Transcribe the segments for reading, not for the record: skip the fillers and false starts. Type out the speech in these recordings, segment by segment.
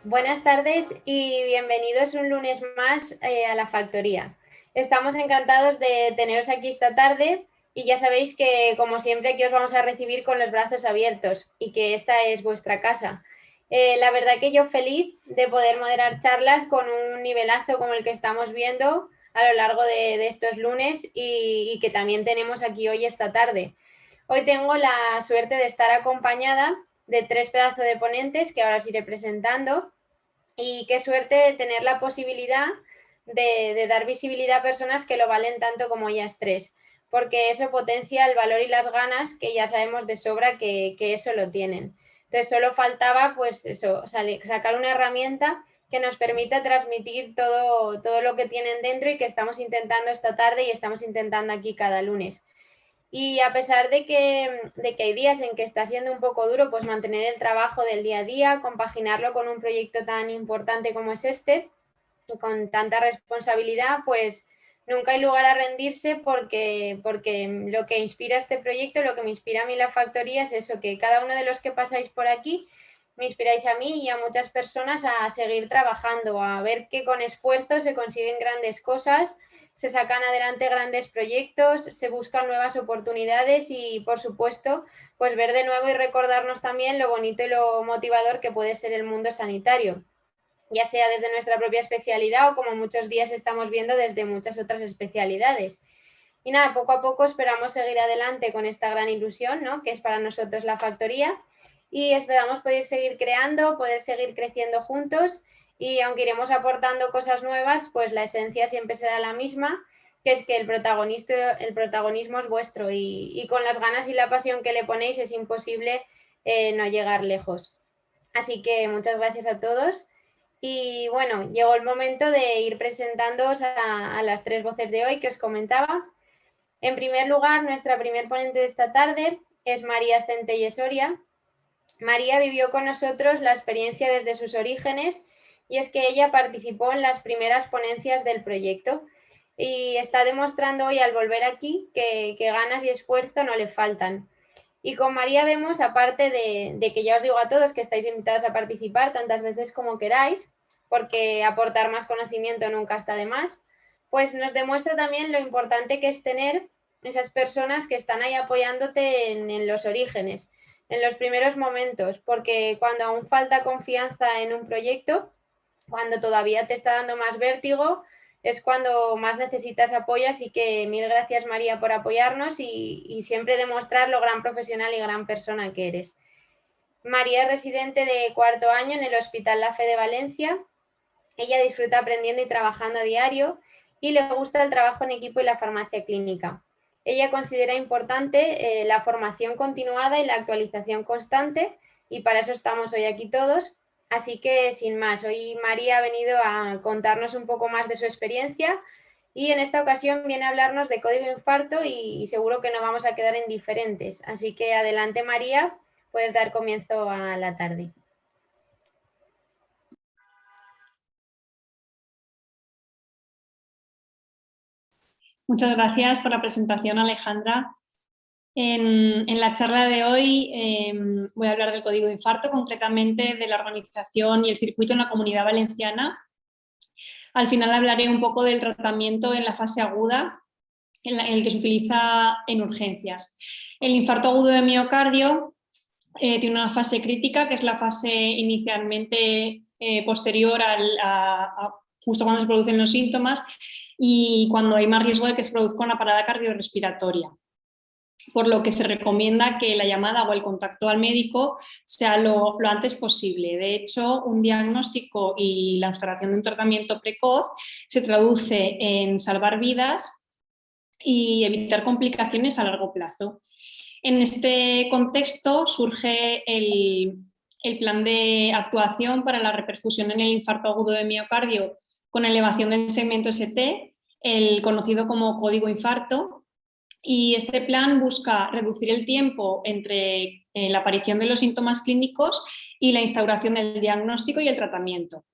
Buenas tardes y bienvenidos un lunes más a la factoría. Estamos encantados de teneros aquí esta tarde y ya sabéis que, como siempre, aquí os vamos a recibir con los brazos abiertos y que esta es vuestra casa. La verdad que yo feliz de poder moderar charlas con un nivelazo como el que estamos viendo a lo largo de estos lunes y que también tenemos aquí hoy esta tarde. Hoy tengo la suerte de estar acompañada de tres pedazos de ponentes que ahora os iré presentando. Y qué suerte tener la posibilidad de dar visibilidad a personas que lo valen tanto como ellas tres, porque eso potencia el valor y las ganas que ya sabemos de sobra que eso lo tienen. Entonces solo faltaba pues eso, sacar una herramienta que nos permita transmitir todo lo que tienen dentro y que estamos intentando esta tarde y estamos intentando aquí cada lunes. Y a pesar de que hay días en que está siendo un poco duro, pues mantener el trabajo del día a día, compaginarlo con un proyecto tan importante como es este, y con tanta responsabilidad, pues nunca hay lugar a rendirse porque lo que inspira este proyecto, lo que me inspira a mí la factoría es eso, que cada uno de los que pasáis por aquí me inspiráis a mí y a muchas personas a seguir trabajando, a ver que con esfuerzo se consiguen grandes cosas, se sacan adelante grandes proyectos, se buscan nuevas oportunidades y, por supuesto, pues ver de nuevo y recordarnos también lo bonito y lo motivador que puede ser el mundo sanitario, ya sea desde nuestra propia especialidad o como muchos días estamos viendo desde muchas otras especialidades. Y nada, poco a poco esperamos seguir adelante con esta gran ilusión, ¿no?, que es para nosotros la factoría, y esperamos poder seguir creando, poder seguir creciendo juntos, y aunque iremos aportando cosas nuevas, pues la esencia siempre será la misma, que es que el protagonismo es vuestro y con las ganas y la pasión que le ponéis es imposible no llegar lejos. Así que muchas gracias a todos. Y bueno, llegó el momento de ir presentándoos a las tres voces de hoy que os comentaba. En primer lugar, nuestra primer ponente de esta tarde es María Centelles Soria. María vivió con nosotros la experiencia desde sus orígenes, y es que ella participó en las primeras ponencias del proyecto y está demostrando hoy al volver aquí que ganas y esfuerzo no le faltan. Y con María vemos, aparte de que ya os digo a todos que estáis invitados a participar tantas veces como queráis, porque aportar más conocimiento nunca está de más, pues nos demuestra también lo importante que es tener esas personas que están ahí apoyándote en los orígenes, en los primeros momentos, porque cuando aún falta confianza en un proyecto, cuando todavía te está dando más vértigo, es cuando más necesitas apoyo. Así que mil gracias, María, por apoyarnos y siempre demostrar lo gran profesional y gran persona que eres. María es residente de cuarto año en el Hospital La Fe de Valencia. Ella disfruta aprendiendo y trabajando a diario y le gusta el trabajo en equipo y la farmacia clínica. Ella considera importante la formación continuada y la actualización constante, y para eso estamos hoy aquí todos. Así que, sin más, hoy María ha venido a contarnos un poco más de su experiencia y en esta ocasión viene a hablarnos de código infarto y seguro que no vamos a quedar indiferentes. Así que adelante, María, puedes dar comienzo a la tarde. Muchas gracias por la presentación, Alejandra. En la charla de hoy voy a hablar del código infarto, concretamente de la organización y el circuito en la Comunidad Valenciana. Al final hablaré un poco del tratamiento en la fase aguda, en el que se utiliza en urgencias. El infarto agudo de miocardio tiene una fase crítica, que es la fase inicialmente posterior a justo cuando se producen los síntomas y cuando hay más riesgo de que se produzca una parada cardiorrespiratoria, por lo que se recomienda que la llamada o el contacto al médico sea lo antes posible. De hecho, un diagnóstico y la instauración de un tratamiento precoz se traduce en salvar vidas y evitar complicaciones a largo plazo. En este contexto surge el plan de actuación para la reperfusión en el infarto agudo de miocardio con elevación del segmento ST, el conocido como código infarto, y este plan busca reducir el tiempo entre la aparición de los síntomas clínicos y la instauración del diagnóstico y el tratamiento.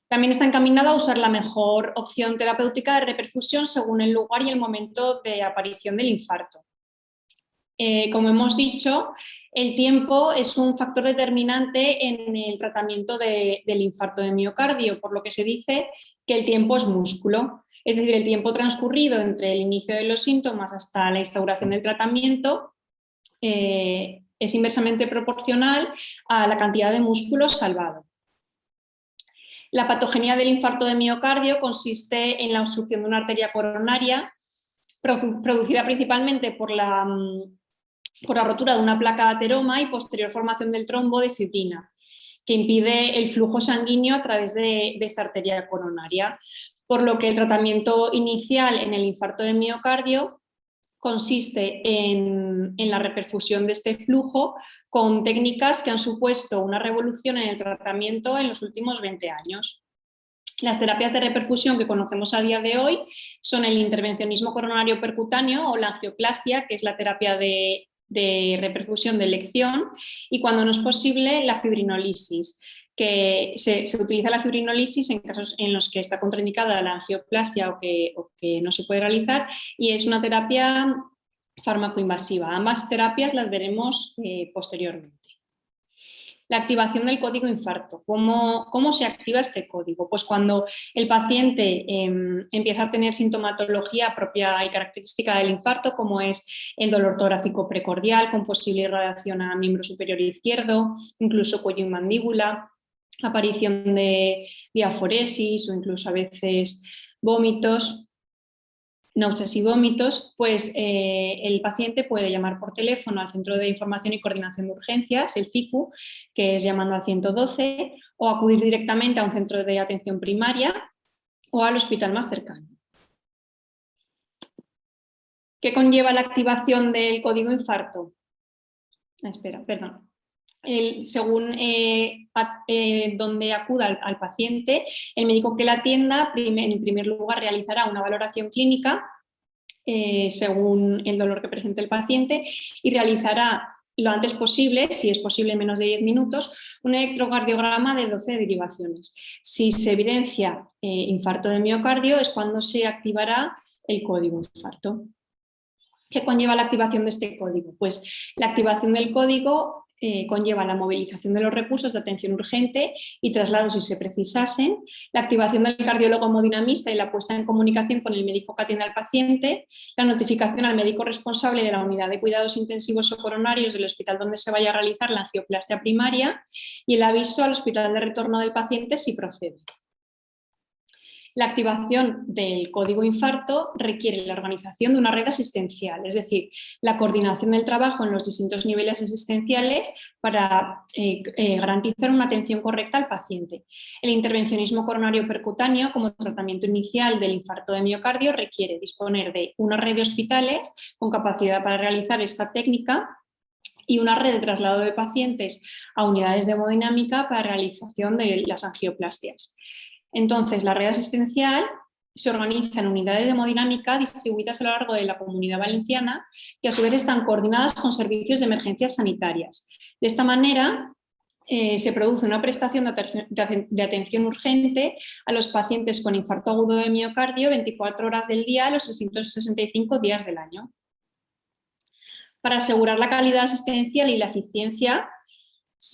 También está encaminado a usar la mejor opción terapéutica de reperfusión según el lugar y el momento de aparición del infarto. Como hemos dicho, El tiempo es un factor determinante en el tratamiento del infarto de miocardio, por lo que se dice que el tiempo es músculo. Es decir, el tiempo transcurrido entre el inicio de los síntomas hasta la instauración del tratamiento es inversamente proporcional a la cantidad de músculo salvado. La patogenia del infarto de miocardio consiste en la obstrucción de una arteria coronaria producida principalmente por la rotura de una placa de ateroma y posterior formación del trombo de fibrina, que impide el flujo sanguíneo a través de esta arteria coronaria, por lo que el tratamiento inicial en el infarto de miocardio consiste en la reperfusión de este flujo con técnicas que han supuesto una revolución en el tratamiento en los últimos 20 años. Las terapias de reperfusión que conocemos a día de hoy son el intervencionismo coronario percutáneo o la angioplastia, que es la terapia de reperfusión de elección, y cuando no es posible, la fibrinolisis, que se utiliza la fibrinolisis en casos en los que está contraindicada la angioplastia o que no se puede realizar, y es una terapia fármacoinvasiva. Ambas terapias las veremos posteriormente. La activación del código infarto. ¿Cómo se activa este código? Pues cuando el paciente empieza a tener sintomatología propia y característica del infarto, como es el dolor torácico precordial con posible irradiación a miembro superior izquierdo, incluso cuello y mandíbula, aparición de diaforesis o incluso a veces vómitos, náuseas y vómitos, pues el paciente puede llamar por teléfono al Centro de Información y Coordinación de Urgencias, el CICU, que es llamando al 112, o acudir directamente a un centro de atención primaria o al hospital más cercano. ¿Qué conlleva la activación del código infarto? Según donde acuda al paciente, el médico que la atienda en primer lugar realizará una valoración clínica según el dolor que presente el paciente y realizará lo antes posible, si es posible en menos de 10 minutos, un electrocardiograma de 12 derivaciones. Si se evidencia infarto de miocardio es cuando se activará el código infarto. ¿Qué conlleva la activación de este código? Pues la activación del código conlleva la movilización de los recursos de atención urgente y traslados si se precisasen, la activación del cardiólogo hemodinamista y la puesta en comunicación con el médico que atiende al paciente, la notificación al médico responsable de la unidad de cuidados intensivos o coronarios del hospital donde se vaya a realizar la angioplastia primaria y el aviso al hospital de retorno del paciente si procede. La activación del código infarto requiere la organización de una red asistencial, es decir, la coordinación del trabajo en los distintos niveles asistenciales para garantizar una atención correcta al paciente. El intervencionismo coronario percutáneo como tratamiento inicial del infarto de miocardio requiere disponer de una red de hospitales con capacidad para realizar esta técnica y una red de traslado de pacientes a unidades de hemodinámica para realización de las angioplastias. Entonces, la red asistencial se organiza en unidades de hemodinámica distribuidas a lo largo de la Comunidad Valenciana, que a su vez están coordinadas con servicios de emergencias sanitarias. De esta manera, se produce una prestación de atención urgente a los pacientes con infarto agudo de miocardio 24 horas del día, los 365 días del año. Para asegurar la calidad asistencial y la eficiencia,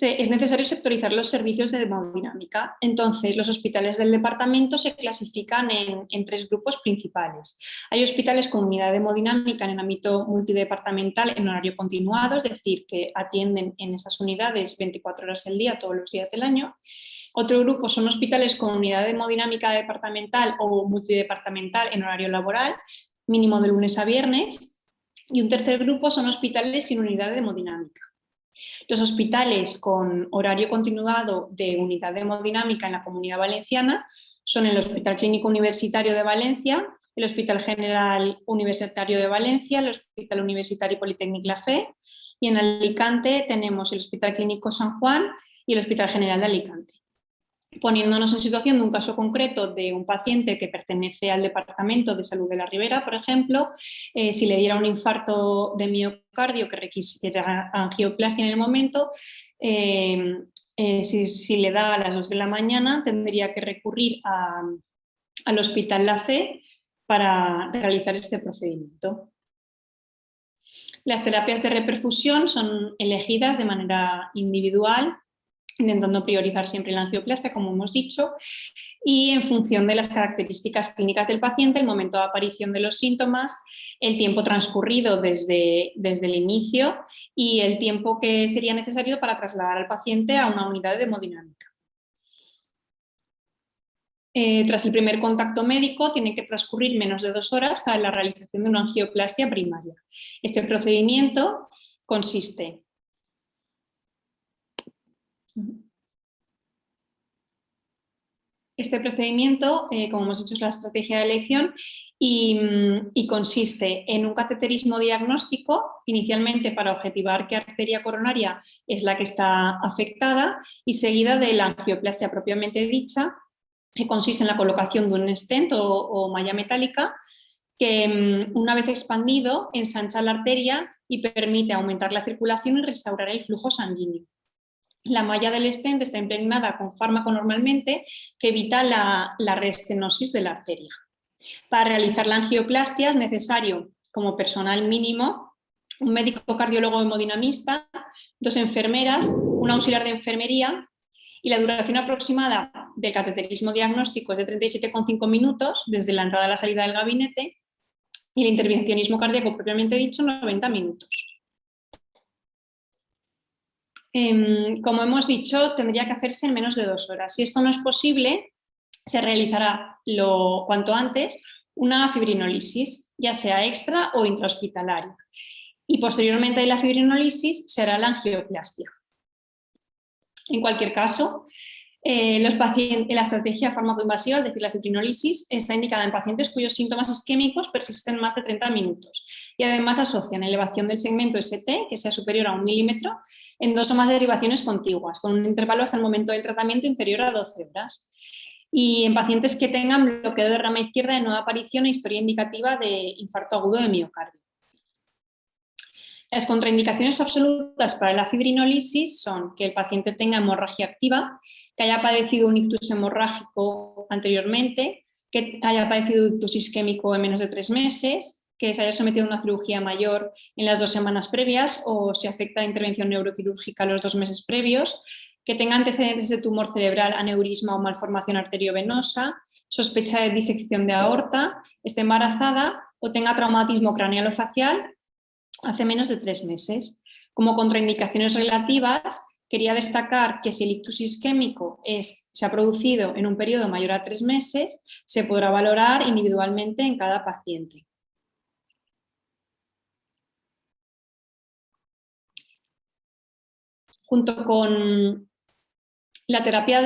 es necesario sectorizar los servicios de hemodinámica. Entonces, los hospitales del departamento se clasifican en tres grupos principales. Hay hospitales con unidad de hemodinámica en el ámbito multidepartamental en horario continuado, es decir, que atienden en esas unidades 24 horas al día, todos los días del año. Otro grupo son hospitales con unidad de hemodinámica departamental o multidepartamental en horario laboral, mínimo de lunes a viernes. Y un tercer grupo son hospitales sin unidad de hemodinámica. Los hospitales con horario continuado de unidad de hemodinámica en la Comunidad Valenciana son el Hospital Clínico Universitario de Valencia, el Hospital General Universitario de Valencia, el Hospital Universitario Politécnic La Fe, y en Alicante tenemos el Hospital Clínico San Juan y el Hospital General de Alicante. Poniéndonos en situación de un caso concreto de un paciente que pertenece al Departamento de Salud de la Ribera, por ejemplo, si le diera un infarto de miocardio que requisiera angioplastia en el momento, si le da a las 2 de la mañana, tendría que recurrir al Hospital La Fe para realizar este procedimiento. Las terapias de reperfusión son elegidas de manera individual, intentando priorizar siempre la angioplastia, como hemos dicho, y en función de las características clínicas del paciente, el momento de aparición de los síntomas, el tiempo transcurrido desde el inicio y el tiempo que sería necesario para trasladar al paciente a una unidad de hemodinámica. Tras el primer contacto médico, tiene que transcurrir menos de 2 horas para la realización de una angioplastia primaria. Este procedimiento consiste como hemos dicho, es la estrategia de elección y consiste en un cateterismo diagnóstico, inicialmente para objetivar qué arteria coronaria es la que está afectada y seguida de la angioplastia propiamente dicha, que consiste en la colocación de un stent o malla metálica que, una vez expandido, ensancha la arteria y permite aumentar la circulación y restaurar el flujo sanguíneo. La malla del stent está impregnada con fármaco normalmente que evita la reestenosis de la arteria. Para realizar la angioplastia es necesario, como personal mínimo, un médico cardiólogo hemodinamista, 2 enfermeras, un auxiliar de enfermería, y la duración aproximada del cateterismo diagnóstico es de 37,5 minutos desde la entrada a la salida del gabinete y el intervencionismo cardíaco propiamente dicho 90 minutos. Como hemos dicho, tendría que hacerse en menos de 2 horas. Si esto no es posible, se realizará cuanto antes una fibrinólisis, ya sea extra o intrahospitalaria. Y posteriormente de la fibrinólisis se hará la angioplastia. En cualquier caso, la estrategia fármacoinvasiva, es decir, la fibrinólisis, está indicada en pacientes cuyos síntomas isquémicos persisten más de 30 minutos y además asocian elevación del segmento ST, que sea superior a 1 milímetro, en 2 o más derivaciones contiguas, con un intervalo hasta el momento del tratamiento inferior a 12 horas. Y en pacientes que tengan bloqueo de rama izquierda de nueva aparición e historia indicativa de infarto agudo de miocardio. Las contraindicaciones absolutas para la fibrinólisis son que el paciente tenga hemorragia activa, que haya padecido un ictus hemorrágico anteriormente, que haya padecido ictus isquémico en menos de 3 meses, que se haya sometido a una cirugía mayor en las 2 semanas previas o si afecta a intervención neuroquirúrgica los 2 meses previos, que tenga antecedentes de tumor cerebral, aneurisma o malformación arteriovenosa, sospecha de disección de aorta, esté embarazada o tenga traumatismo cranealo-facial hace menos de 3 meses. Como contraindicaciones relativas, quería destacar que si el ictus isquémico se ha producido en un periodo mayor a 3 meses, se podrá valorar individualmente en cada paciente. Junto con la terapia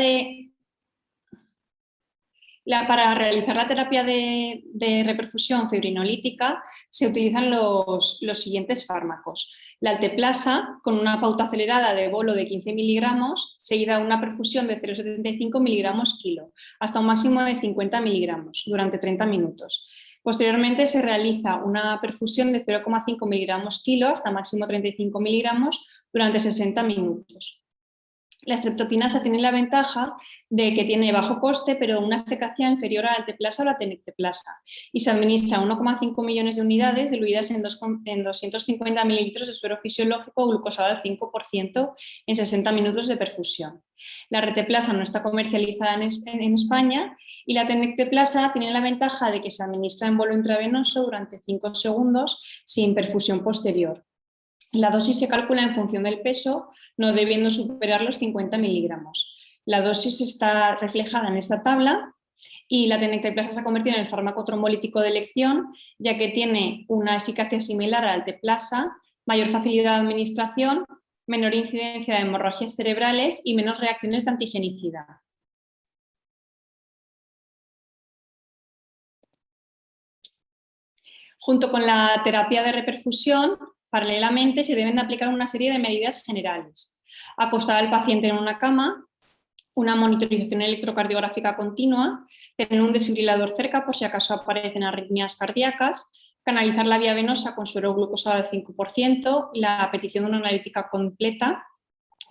para realizar la terapia de reperfusión fibrinolítica se utilizan los siguientes fármacos. La alteplasa, con una pauta acelerada de bolo de 15 miligramos, seguida de una perfusión de 0,75 miligramos kilo, hasta un máximo de 50 miligramos, durante 30 minutos. Posteriormente se realiza una perfusión de 0,5 miligramos kilo hasta máximo 35 miligramos durante 60 minutos. La streptopinasa tiene la ventaja de que tiene bajo coste, pero una eficacia inferior a la alteplasa o la tenecteplasa, y se administra 1,5 millones de unidades diluidas en 250 mililitros de suero fisiológico glucosado al 5% en 60 minutos de perfusión. La reteplasa no está comercializada en España y la tenecteplasa tiene la ventaja de que se administra en bolo intravenoso durante 5 segundos sin perfusión posterior. La dosis se calcula en función del peso, no debiendo superar los 50 miligramos. La dosis está reflejada en esta tabla y la tenecteplasa se ha convertido en el fármaco trombolítico de elección, ya que tiene una eficacia similar a la alteplasa, mayor facilidad de administración, menor incidencia de hemorragias cerebrales y menos reacciones de antigenicidad. Junto con la terapia de reperfusión, paralelamente se deben de aplicar una serie de medidas generales. Acostar al paciente en una cama, una monitorización electrocardiográfica continua, tener un desfibrilador cerca por si acaso aparecen arritmias cardíacas, canalizar la vía venosa con suero glucosado al 5%, la petición de una analítica completa,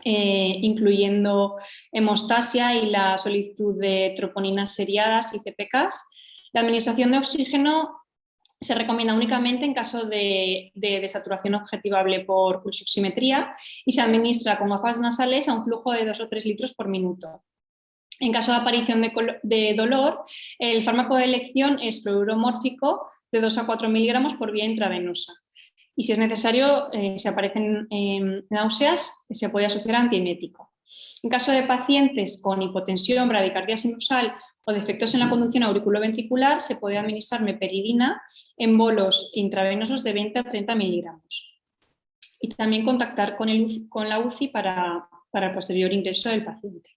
incluyendo hemostasia y la solicitud de troponinas seriadas y CPKs. La administración de oxígeno Se recomienda únicamente en caso de desaturación objetivable por pulsioximetría y se administra con gafas nasales a un flujo de 2 o 3 litros por minuto. En caso de aparición de dolor, el fármaco de elección es cloruro mórfico de 2 a 4 miligramos por vía intravenosa. Y si es necesario, si aparecen náuseas, se puede asociar a antiemético. En caso de pacientes con hipotensión, bradicardia sinusal o defectos en la conducción auriculoventricular, se puede administrar meperidina en bolos intravenosos de 20 a 30 miligramos. Y también contactar con la UCI para el posterior ingreso del paciente.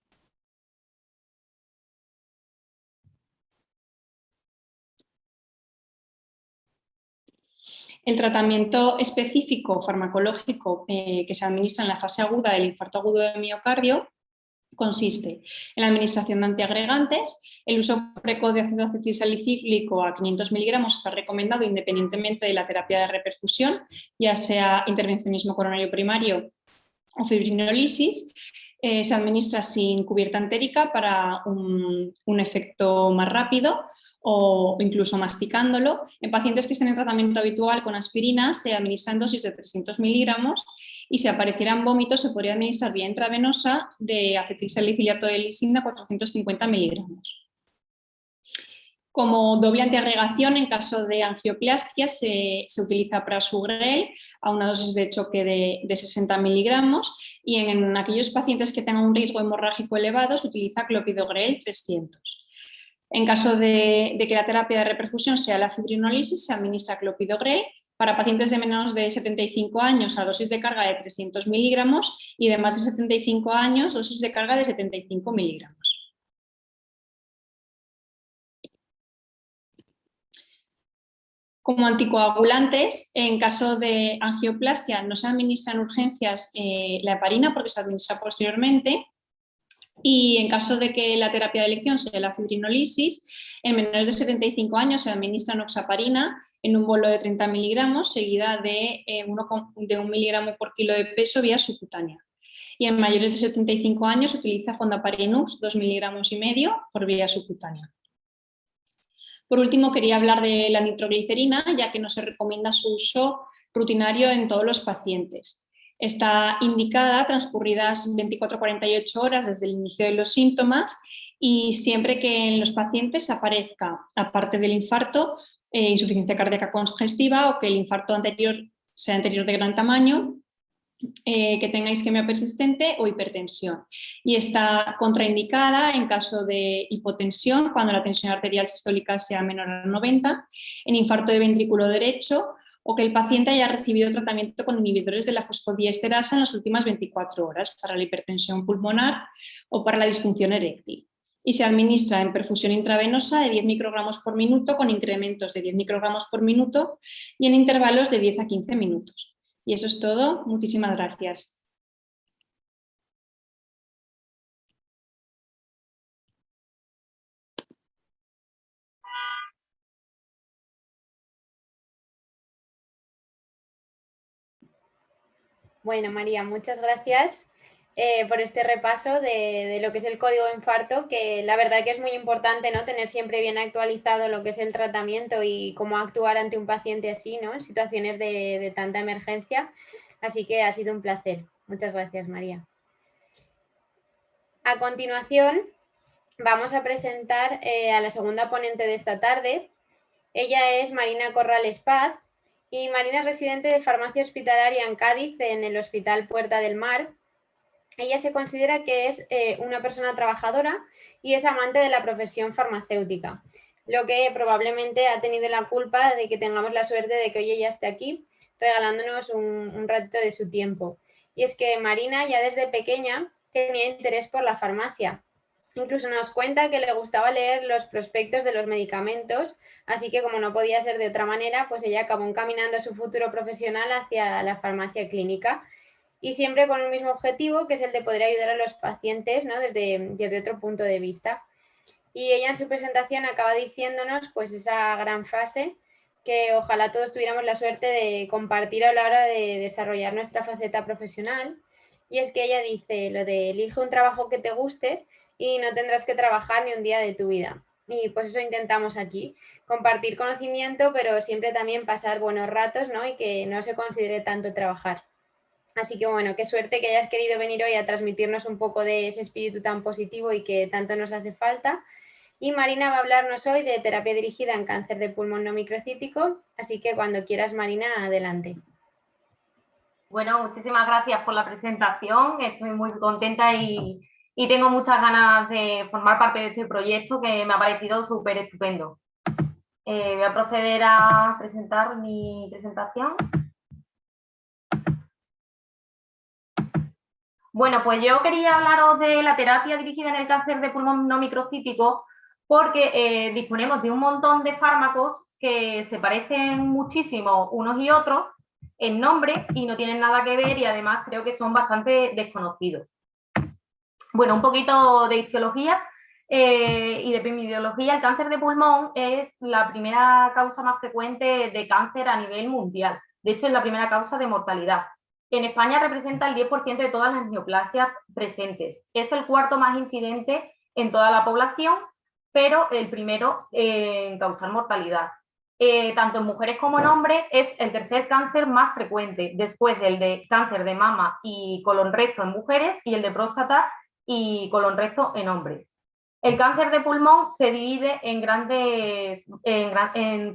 El tratamiento específico farmacológico que se administra en la fase aguda del infarto agudo de miocardio consiste en la administración de antiagregantes. El uso precoz de ácido acetilsalicílico a 500 miligramos está recomendado independientemente de la terapia de reperfusión, ya sea intervencionismo coronario primario o fibrinólisis. Se administra sin cubierta entérica para un efecto más rápido o incluso masticándolo. En pacientes que estén en tratamiento habitual con aspirina se administran dosis de 300 miligramos y si aparecieran vómitos se podría administrar vía intravenosa de acetilsaliciliato de lisina 450 miligramos. Como doble antiagregación, en caso de angioplastia, se utiliza prasugrel a una dosis de choque de 60 miligramos y en aquellos pacientes que tengan un riesgo hemorrágico elevado se utiliza clopidogrel 300. En caso de que la terapia de reperfusión sea la fibrinólisis, se administra clopidogrel para pacientes de menos de 75 años a dosis de carga de 300 miligramos y de más de 75 años dosis de carga de 75 miligramos. Como anticoagulantes, en caso de angioplastia no se administra en urgencias la heparina porque se administra posteriormente y en caso de que la terapia de elección sea la fibrinólisis, en menores de 75 años se administra noxaparina en un bolo de 30 miligramos seguida de 1 miligramo por kilo de peso vía subcutánea. Y en mayores de 75 años se utiliza fondaparinux 2,5 miligramos por vía subcutánea. Por último, quería hablar de la nitroglicerina, ya que no se recomienda su uso rutinario en todos los pacientes. Está indicada transcurridas 24 a 48 horas desde el inicio de los síntomas y siempre que en los pacientes aparezca, aparte del infarto, insuficiencia cardíaca congestiva o que el infarto anterior sea anterior de gran tamaño, que tenga isquemia persistente o hipertensión. Y está contraindicada en caso de hipotensión, cuando la tensión arterial sistólica sea menor a 90, en infarto de ventrículo derecho o que el paciente haya recibido tratamiento con inhibidores de la fosfodiesterasa en las últimas 24 horas para la hipertensión pulmonar o para la disfunción eréctil. Y se administra en perfusión intravenosa de 10 microgramos por minuto con incrementos de 10 microgramos por minuto y en intervalos de 10 a 15 minutos. Y eso es todo. Muchísimas gracias. Bueno, María, muchas gracias por este repaso de lo que es el código de infarto, que la verdad que es muy importante, ¿no? Tener siempre bien actualizado lo que es el tratamiento y cómo actuar ante un paciente así, ¿no? En situaciones de tanta emergencia. Así que ha sido un placer. Muchas gracias, María. A continuación, vamos a presentar a la segunda ponente de esta tarde. Ella es Marina Corrales Paz y Marina es residente de farmacia hospitalaria en Cádiz, en el Hospital Puerta del Mar. Ella se considera que es una persona trabajadora y es amante de la profesión farmacéutica, lo que probablemente ha tenido la culpa de que tengamos la suerte de que hoy ella esté aquí regalándonos un ratito de su tiempo. Y es que Marina ya desde pequeña tenía interés por la farmacia. Incluso nos cuenta que le gustaba leer los prospectos de los medicamentos, así que como no podía ser de otra manera, pues ella acabó encaminando su futuro profesional hacia la farmacia clínica y siempre con un mismo objetivo, que es el de poder ayudar a los pacientes, ¿no? desde otro punto de vista. Y ella en su presentación acaba diciéndonos pues esa gran frase que ojalá todos tuviéramos la suerte de compartir a la hora de desarrollar nuestra faceta profesional. Y es que ella dice lo de elige un trabajo que te guste y no tendrás que trabajar ni un día de tu vida. y pues eso intentamos aquí, compartir conocimiento, pero siempre también pasar buenos ratos, ¿no? Y que no se considere tanto trabajar. Así que bueno, qué suerte que hayas querido venir hoy a transmitirnos un poco de ese espíritu tan positivo y que tanto nos hace falta. Y Marina va a hablarnos hoy de terapia dirigida en cáncer de pulmón no microcítico, así que cuando quieras, Marina, adelante. Bueno, muchísimas gracias por la presentación, estoy muy contenta y tengo muchas ganas de formar parte de este proyecto que me ha parecido súper estupendo. Voy a proceder a presentar mi presentación. Bueno, pues yo quería hablaros de la terapia dirigida en el cáncer de pulmón no microcítico porque disponemos de un montón de fármacos que se parecen muchísimo unos y otros en nombre y no tienen nada que ver y además creo que son bastante desconocidos. Bueno, un poquito de etiología y de epidemiología. El cáncer de pulmón es la primera causa más frecuente de cáncer a nivel mundial. De hecho, es la primera causa de mortalidad. En España representa el 10% de todas las neoplasias presentes. Es el cuarto más incidente en toda la población, pero el primero en causar mortalidad. Tanto en mujeres como en hombres es el tercer cáncer más frecuente, después del de cáncer de mama y colon recto en mujeres y el de próstata y colon recto en hombres. El cáncer de pulmón se divide en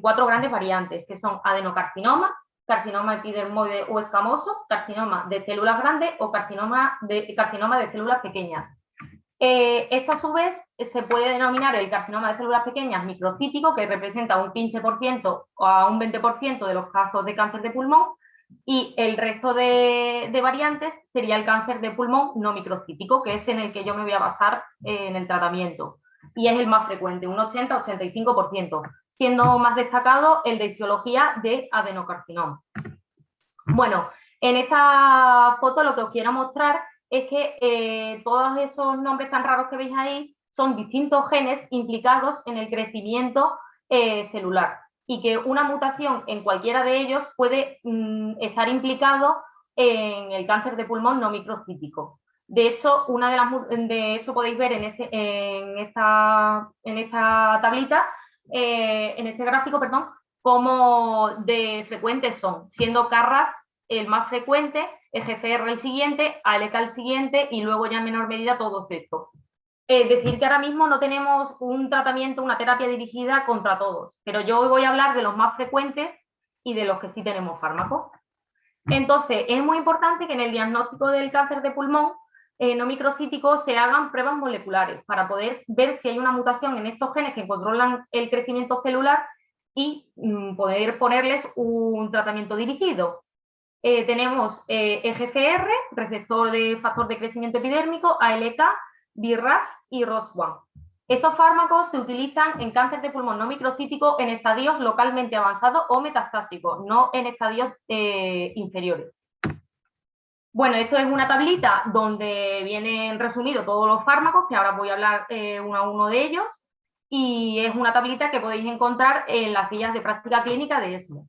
4 grandes variantes, que son adenocarcinoma, carcinoma epidermoide o escamoso, carcinoma de células grandes o carcinoma de células pequeñas. Esto a su vez se puede denominar el carcinoma de células pequeñas microcítico, que representa un 15% o a un 20% de los casos de cáncer de pulmón, y el resto de variantes sería el cáncer de pulmón no microcítico, que es en el que yo me voy a basar en el tratamiento. Y es el más frecuente, un 80-85%, siendo más destacado el de etiología de adenocarcinoma. Bueno, en esta foto lo que os quiero mostrar es que todos esos nombres tan raros que veis ahí son distintos genes implicados en el crecimiento celular y que una mutación en cualquiera de ellos puede estar implicado en el cáncer de pulmón no microcítico. De hecho, podéis ver en esta tablita, en este gráfico, perdón, cómo de frecuentes son, siendo CARRAS el más frecuente, EGFR el siguiente, ALK el siguiente y luego ya en menor medida todos estos. Es decir, que ahora mismo no tenemos un tratamiento, una terapia dirigida contra todos, pero yo hoy voy a hablar de los más frecuentes y de los que sí tenemos fármacos. Entonces, es muy importante que en el diagnóstico del cáncer de pulmón no microcítico se hagan pruebas moleculares para poder ver si hay una mutación en estos genes que controlan el crecimiento celular y poder ponerles un tratamiento dirigido. Tenemos EGFR, receptor de factor de crecimiento epidérmico, ALK, BRAF y ROS1. Estos fármacos se utilizan en cáncer de pulmón no microcítico en estadios localmente avanzados o metastásicos, no en estadios inferiores. Bueno, esto es una tablita donde vienen resumidos todos los fármacos, que ahora voy a hablar uno a uno de ellos, y es una tablita que podéis encontrar en las guías de práctica clínica de ESMO.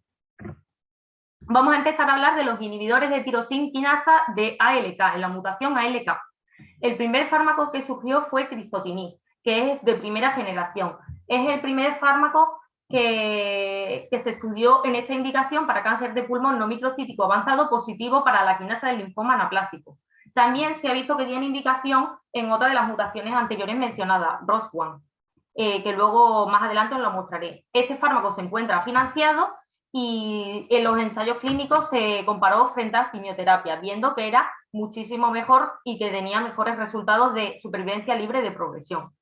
Vamos a empezar a hablar de los inhibidores de tirosin quinasa de ALK, en la mutación ALK. El primer fármaco que surgió fue crizotinib, que es de primera generación. Es el primer fármaco que se estudió en esta indicación para cáncer de pulmón no microcítico avanzado positivo para la quinasa del linfoma anaplásico. También se ha visto que tiene indicación en otra de las mutaciones anteriores mencionadas, ROS1, que luego más adelante os lo mostraré. Este fármaco se encuentra financiado y en los ensayos clínicos se comparó frente a quimioterapia, viendo que era muchísimo mejor y que tenía mejores resultados de supervivencia libre de progresión.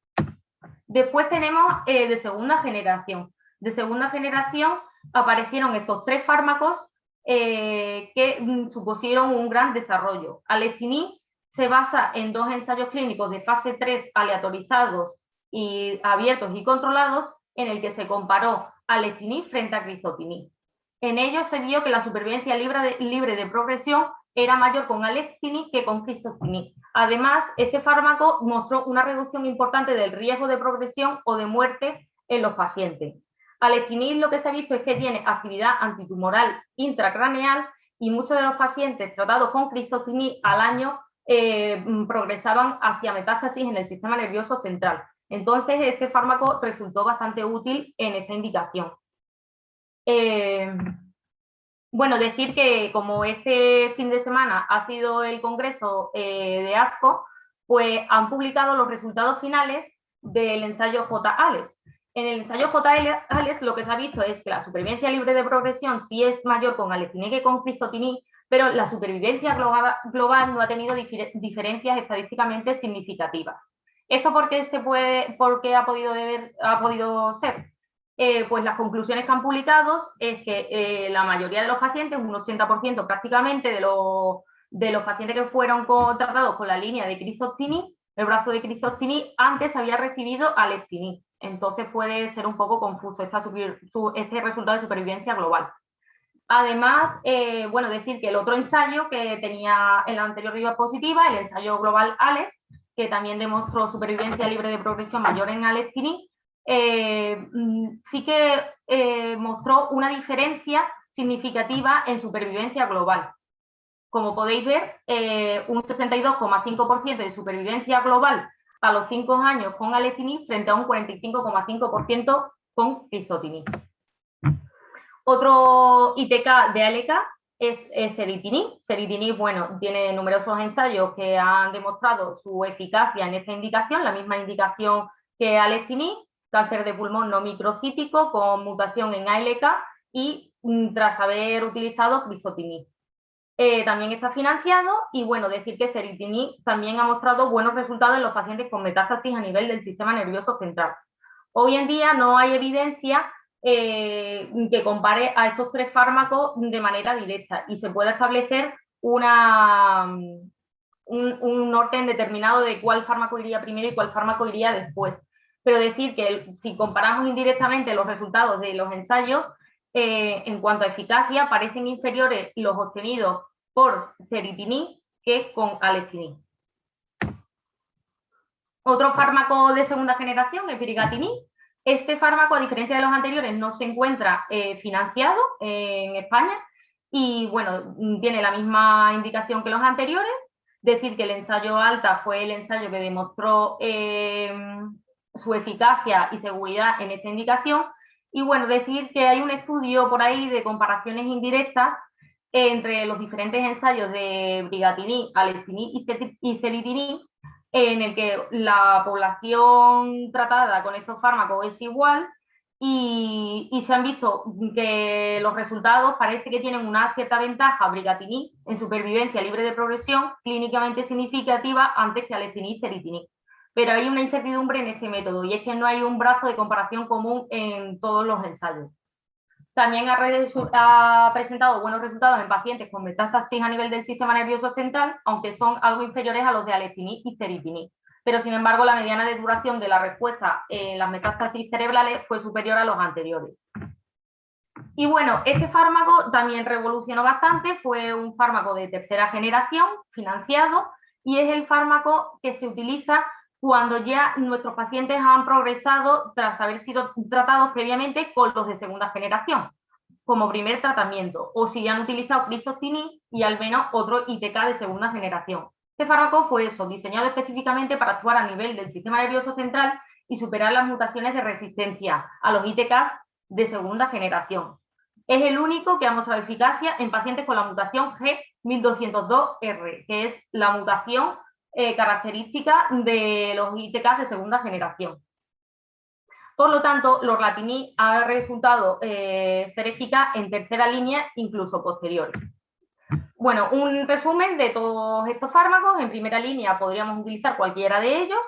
Después tenemos de segunda generación. De segunda generación aparecieron estos 3 fármacos que supusieron un gran desarrollo. Alectinib se basa en 2 ensayos clínicos de fase 3 aleatorizados y abiertos y controlados, en el que se comparó alectinib frente a crizotinib. En ellos se vio que la supervivencia libre de progresión era mayor con alectinib que con crizotinib. Además, este fármaco mostró una reducción importante del riesgo de progresión o de muerte en los pacientes. Alectinib lo que se ha visto es que tiene actividad antitumoral intracraneal y muchos de los pacientes tratados con crizotinib al año progresaban hacia metástasis en el sistema nervioso central. Entonces, este fármaco resultó bastante útil en esta indicación. Bueno, decir que como este fin de semana ha sido el congreso de ASCO, pues han publicado los resultados finales del ensayo J-ALES. En el ensayo J-ALES lo que se ha visto es que la supervivencia libre de progresión sí es mayor con alectinib que con crizotinib, pero la supervivencia global no ha tenido diferencias estadísticamente significativas. ¿Esto por qué ha podido ser? Pues las conclusiones que han publicado es que la mayoría de los pacientes, un 80% prácticamente de los pacientes que fueron tratados con la línea de crizotinib, el brazo de crizotinib, antes había recibido alectinib. Entonces puede ser un poco confuso este resultado de supervivencia global. Además, bueno, decir que el otro ensayo que tenía en la anterior diapositiva, el ensayo global ALES, que también demostró supervivencia libre de progresión mayor en alectinib, sí que mostró una diferencia significativa en supervivencia global. Como podéis ver, un 62,5% de supervivencia global a los 5 años con alectinib frente a un 45,5% con crizotinib. Otro ITK de ALK es ceritinib. Ceritinib, bueno, tiene numerosos ensayos que han demostrado su eficacia en esta indicación, la misma indicación que alectinib, cáncer de pulmón no microcítico con mutación en ALK y tras haber utilizado crizotinib. También está financiado y, bueno, decir que ceritinib también ha mostrado buenos resultados en los pacientes con metástasis a nivel del sistema nervioso central. Hoy en día no hay evidencia que compare a estos tres fármacos de manera directa y se pueda establecer un orden determinado de cuál fármaco iría primero y cuál fármaco iría después. Pero decir que si comparamos indirectamente los resultados de los ensayos, en cuanto a eficacia, parecen inferiores los obtenidos por ceritinib que con alectinib. Otro fármaco de segunda generación es brigatinib. Este fármaco, a diferencia de los anteriores, no se encuentra financiado en España y, bueno, tiene la misma indicación que los anteriores. Decir que el ensayo ALTA fue el ensayo que demostró su eficacia y seguridad en esta indicación. Y, bueno, decir que hay un estudio por ahí de comparaciones indirectas entre los diferentes ensayos de brigatinib, alectinib y ceritinib, en el que la población tratada con estos fármacos es igual y se han visto que los resultados parece que tienen una cierta ventaja brigatinib en supervivencia libre de progresión clínicamente significativa antes que alectinib y ceritinib. Pero hay una incertidumbre en este método y es que no hay un brazo de comparación común en todos los ensayos. También ha presentado buenos resultados en pacientes con metástasis a nivel del sistema nervioso central, aunque son algo inferiores a los de alectinib y ceritinib. Pero, sin embargo, la mediana de duración de la respuesta en las metástasis cerebrales fue superior a los anteriores. Y, bueno, este fármaco también revolucionó bastante, fue un fármaco de tercera generación, financiado, y es el fármaco que se utiliza cuando ya nuestros pacientes han progresado tras haber sido tratados previamente con los de segunda generación, como primer tratamiento, o si han utilizado crizotinib y al menos otro ITK de segunda generación. Este fármaco fue diseñado específicamente para actuar a nivel del sistema nervioso central y superar las mutaciones de resistencia a los ITKs de segunda generación. Es el único que ha mostrado eficacia en pacientes con la mutación G1202R, que es la mutación característica de los ITKs de segunda generación. Por lo tanto, lorlatinib ha resultado ser eficaz en tercera línea, incluso posteriores. Bueno, un resumen de todos estos fármacos. En primera línea podríamos utilizar cualquiera de ellos.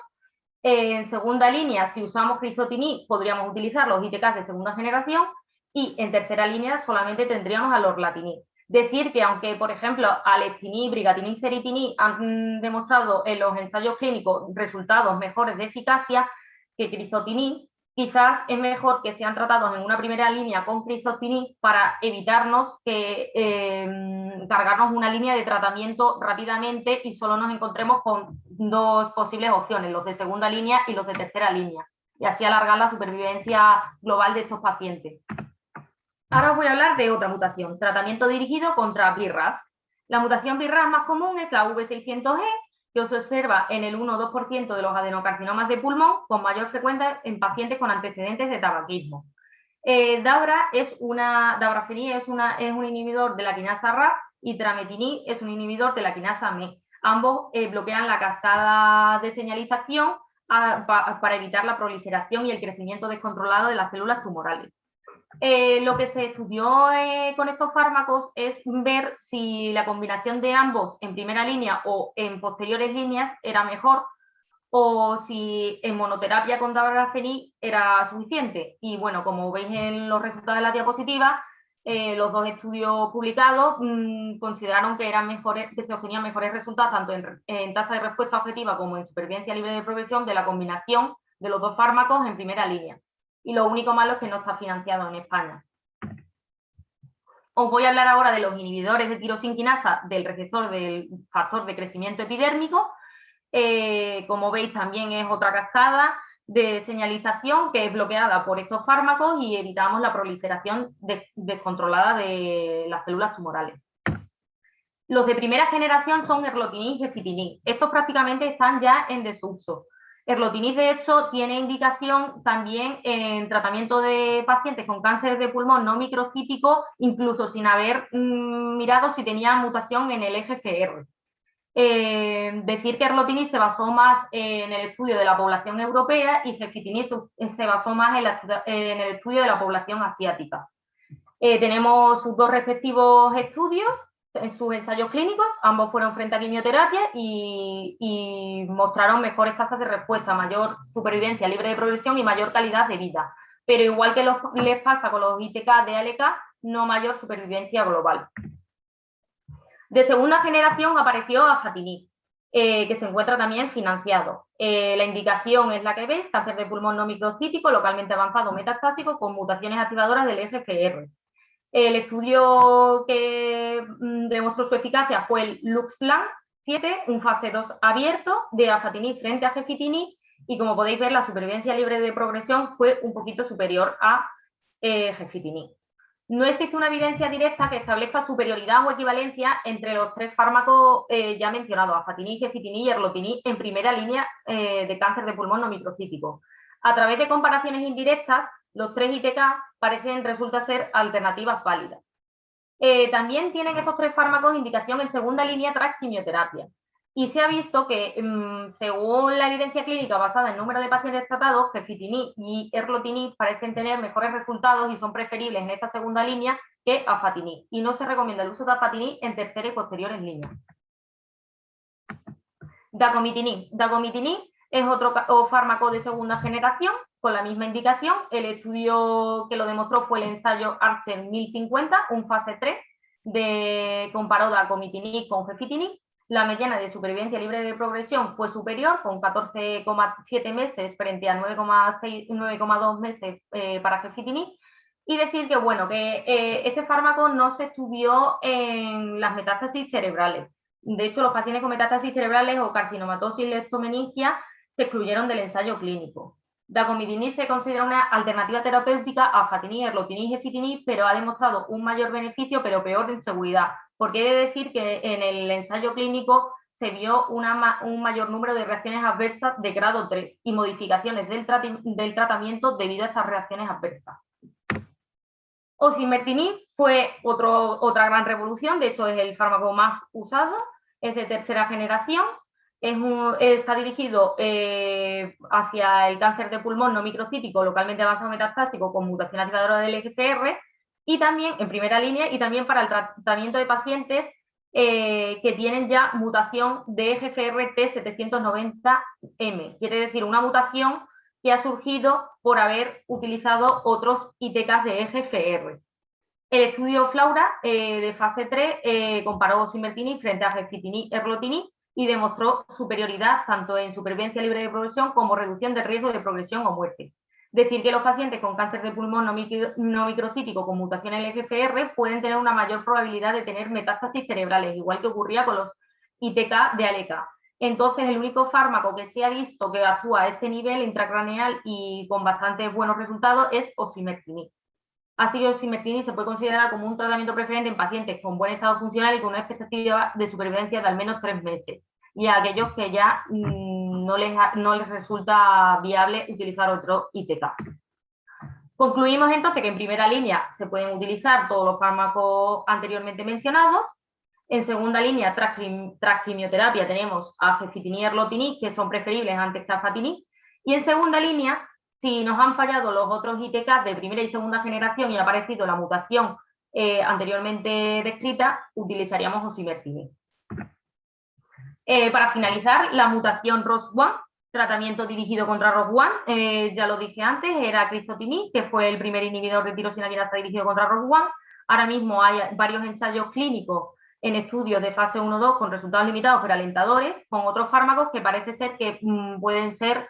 En segunda línea, si usamos crizotinib, podríamos utilizar los ITKs de segunda generación. Y en tercera línea solamente tendríamos a lorlatinib. Decir que aunque, por ejemplo, alectinib, brigatinib, ceritinib han demostrado en los ensayos clínicos resultados mejores de eficacia que crizotinib, quizás es mejor que sean tratados en una primera línea con crizotinib para evitarnos cargarnos una línea de tratamiento rápidamente y solo nos encontremos con dos posibles opciones, los de segunda línea y los de tercera línea, y así alargar la supervivencia global de estos pacientes. Ahora os voy a hablar de otra mutación, tratamiento dirigido contra BRAF. La mutación BRAF más común es la V600E que se observa en el 1 o 2% de los adenocarcinomas de pulmón, con mayor frecuencia en pacientes con antecedentes de tabaquismo. Dabrafenib es un inhibidor de la quinasa RAF y trametinib es un inhibidor de la quinasa MEK. Ambos bloquean la cascada de señalización para evitar la proliferación y el crecimiento descontrolado de las células tumorales. Lo que se estudió con estos fármacos es ver si la combinación de ambos en primera línea o en posteriores líneas era mejor, o si en monoterapia con dabrafenib era suficiente. Y bueno, como veis en los resultados de la diapositiva, los dos estudios publicados consideraron que se obtenían mejores resultados tanto en tasa de respuesta objetiva como en supervivencia libre de progresión de la combinación de los dos fármacos en primera línea. Y lo único malo es que no está financiado en España. Os voy a hablar ahora de los inhibidores de tirosinquinasa del receptor del factor de crecimiento epidérmico. Como veis, también es otra cascada de señalización que es bloqueada por estos fármacos y evitamos la proliferación descontrolada de las células tumorales. Los de primera generación son erlotinib y gefitinib. Estos prácticamente están ya en desuso. Erlotinib, de hecho, tiene indicación también en tratamiento de pacientes con cáncer de pulmón no microcítico, incluso sin haber mirado si tenía mutación en el EGFR. Decir que erlotinib se basó más en el estudio de la población europea y gefitinib se basó más en el estudio de la población asiática. Tenemos sus dos respectivos estudios en sus ensayos clínicos, ambos fueron frente a quimioterapia y mostraron mejores tasas de respuesta, mayor supervivencia libre de progresión y mayor calidad de vida. Pero igual que les pasa con los ITK de ALK, no mayor supervivencia global. De segunda generación apareció afatinib, que se encuentra también financiado. La indicación es la que veis, cáncer de pulmón no microcítico, localmente avanzado metastásico, con mutaciones activadoras del EGFR. El estudio que demostró su eficacia fue el LUXLAN 7, un fase 2 abierto de afatinib frente a gefitinib, y como podéis ver, la supervivencia libre de progresión fue un poquito superior a gefitinib. No existe una evidencia directa que establezca superioridad o equivalencia entre los tres fármacos ya mencionados, afatinib, gefitinib y erlotinib, en primera línea de cáncer de pulmón no microcítico. A través de comparaciones indirectas, los tres ITK parecen resultar ser alternativas válidas. También tienen estos tres fármacos indicación en segunda línea tras quimioterapia. Y se ha visto que, según la evidencia clínica basada en número de pacientes tratados, gefitinib y erlotinib parecen tener mejores resultados y son preferibles en esta segunda línea que afatinib. Y no se recomienda el uso de afatinib en tercera y posteriores líneas. Dacomitinib. Dacomitinib es otro fármaco de segunda generación con la misma indicación. El estudio que lo demostró fue el ensayo ARCHER 1050, un fase 3, comparó dacomitinib con gefitinib. La mediana de supervivencia libre de progresión fue superior, con 14,7 meses frente a 9,2 meses para gefitinib. Y decir que, bueno, que este fármaco no se estudió en las metástasis cerebrales. De hecho, los pacientes con metástasis cerebrales o carcinomatosis leptomeningia se excluyeron del ensayo clínico. Dacomitinib se considera una alternativa terapéutica a afatinib, erlotinib y gefitinib, pero ha demostrado un mayor beneficio, pero peor en seguridad, porque he de decir que en el ensayo clínico se vio un mayor número de reacciones adversas de grado 3 y modificaciones del tratamiento debido a estas reacciones adversas. Osimertinib fue otra gran revolución, de hecho es el fármaco más usado, es de tercera generación, está dirigido hacia el cáncer de pulmón no microcítico localmente avanzado metastásico con mutación activadora del EGFR, y también en primera línea y también para el tratamiento de pacientes que tienen ya mutación de EGFR T790M, quiere decir una mutación que ha surgido por haber utilizado otros ITKs de EGFR. El estudio FLAURA de fase 3 comparó osimertinib frente a gefitinib, erlotinib y demostró superioridad tanto en supervivencia libre de progresión como reducción del riesgo de progresión o muerte. Decir que los pacientes con cáncer de pulmón no microcítico con mutación en el EGFR pueden tener una mayor probabilidad de tener metástasis cerebrales, igual que ocurría con los ITK de ALK. Entonces, el único fármaco que se ha visto que actúa a este nivel intracraneal y con bastantes buenos resultados es osimertinib. Así que osimertinib se puede considerar como un tratamiento preferente en pacientes con buen estado funcional y con una expectativa de supervivencia de al menos 3 meses. y a aquellos que ya no les resulta viable utilizar otro ITK. Concluimos entonces que en primera línea se pueden utilizar todos los fármacos anteriormente mencionados. En segunda línea, tras quimioterapia, tenemos afatinib y erlotinib, que son preferibles antes que afatinib. Y en segunda línea, si nos han fallado los otros ITK de primera y segunda generación y ha aparecido la mutación anteriormente descrita, utilizaríamos osimertinib. Para finalizar, la mutación ROS1, tratamiento dirigido contra ROS1, ya lo dije antes, era crizotinib, que fue el primer inhibidor de tirosina dirigido contra ROS1. Ahora mismo hay varios ensayos clínicos en estudios de fase 1-2 con resultados limitados pero alentadores, con otros fármacos que parece ser que pueden ser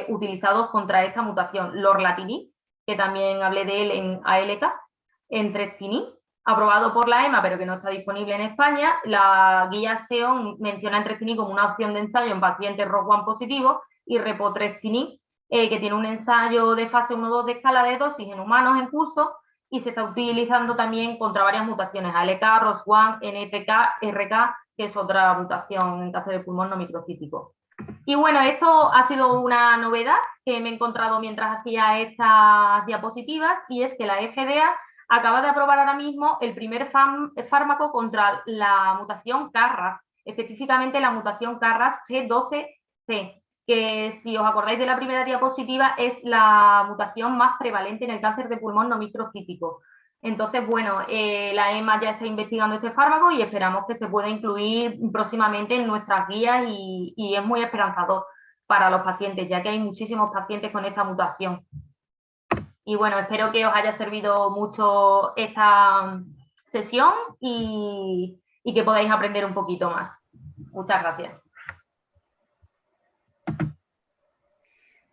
utilizados contra esta mutación. Lorlatinib, que también hablé de él en ALK, entrectinib, aprobado por la EMA pero que no está disponible en España. La guía Acción menciona entrectinib como una opción de ensayo en pacientes ROS1 positivos y repotrectinib, que tiene un ensayo de fase 1-2 de escala de dosis en humanos en curso y se está utilizando también contra varias mutaciones, ALK, ROS1, NPK, RK, que es otra mutación en cáncer de pulmón no microcítico. Y bueno, esto ha sido una novedad que me he encontrado mientras hacía estas diapositivas, y es que la FDA acaba de aprobar ahora mismo el primer fármaco contra la mutación KRAS, específicamente la mutación KRAS G12C, que si os acordáis de la primera diapositiva es la mutación más prevalente en el cáncer de pulmón no microcítico. Entonces, bueno, la EMA ya está investigando este fármaco y esperamos que se pueda incluir próximamente en nuestras guías y es muy esperanzador para los pacientes, ya que hay muchísimos pacientes con esta mutación. Y bueno, espero que os haya servido mucho esta sesión y que podáis aprender un poquito más. Muchas gracias.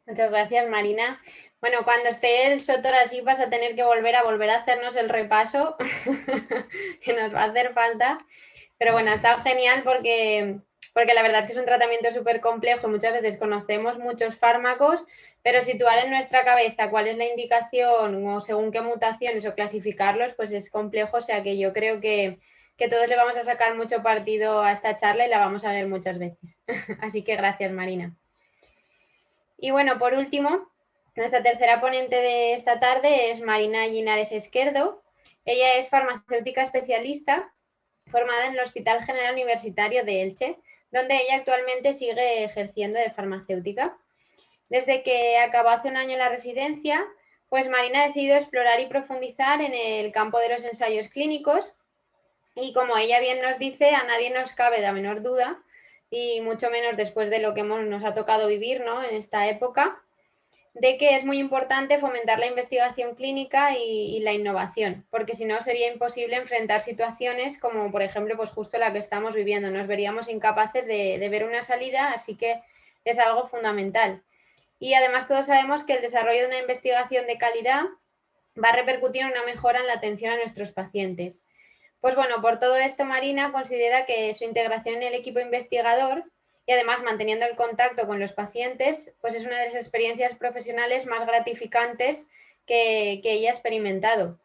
Muchas gracias, Marina. Bueno, cuando esté el Sotor así vas a tener que volver a hacernos el repaso, que nos va a hacer falta. Pero bueno, ha estado genial porque la verdad es que es un tratamiento súper complejo. Muchas veces conocemos muchos fármacos, pero situar en nuestra cabeza cuál es la indicación o según qué mutaciones o clasificarlos, pues es complejo. O sea que yo creo que todos le vamos a sacar mucho partido a esta charla y la vamos a ver muchas veces. Así que gracias, Marina. Y bueno, por último, nuestra tercera ponente de esta tarde es Marina Llinares Esquerdo. Ella es farmacéutica especialista formada en el Hospital General Universitario de Elche, donde ella actualmente sigue ejerciendo de farmacéutica. Desde que acabó hace un año la residencia, pues Marina ha decidido explorar y profundizar en el campo de los ensayos clínicos y, como ella bien nos dice, a nadie nos cabe la menor duda, y mucho menos después de lo que nos ha tocado vivir, ¿no?, en esta época, de que es muy importante fomentar la investigación clínica y la innovación, porque si no sería imposible enfrentar situaciones como, por ejemplo, pues justo la que estamos viviendo. Nos veríamos incapaces de ver una salida, así que es algo fundamental. Y además todos sabemos que el desarrollo de una investigación de calidad va a repercutir en una mejora en la atención a nuestros pacientes. Pues bueno, por todo esto, Marina considera que su integración en el equipo investigador y además manteniendo el contacto con los pacientes, pues es una de las experiencias profesionales más gratificantes que ella ha experimentado.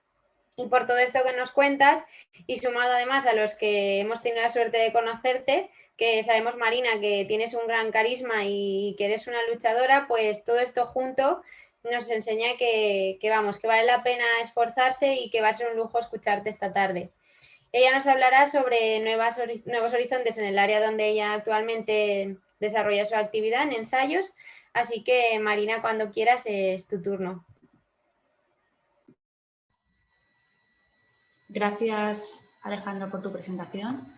Y por todo esto que nos cuentas, y sumado además a los que hemos tenido la suerte de conocerte, que sabemos, Marina, que tienes un gran carisma y que eres una luchadora, pues todo esto junto nos enseña que vale la pena esforzarse y que va a ser un lujo escucharte esta tarde. Ella nos hablará sobre nuevos horizontes en el área donde ella actualmente desarrolla su actividad en ensayos. Así que, Marina, cuando quieras es tu turno. Gracias, Alejandra, por tu presentación.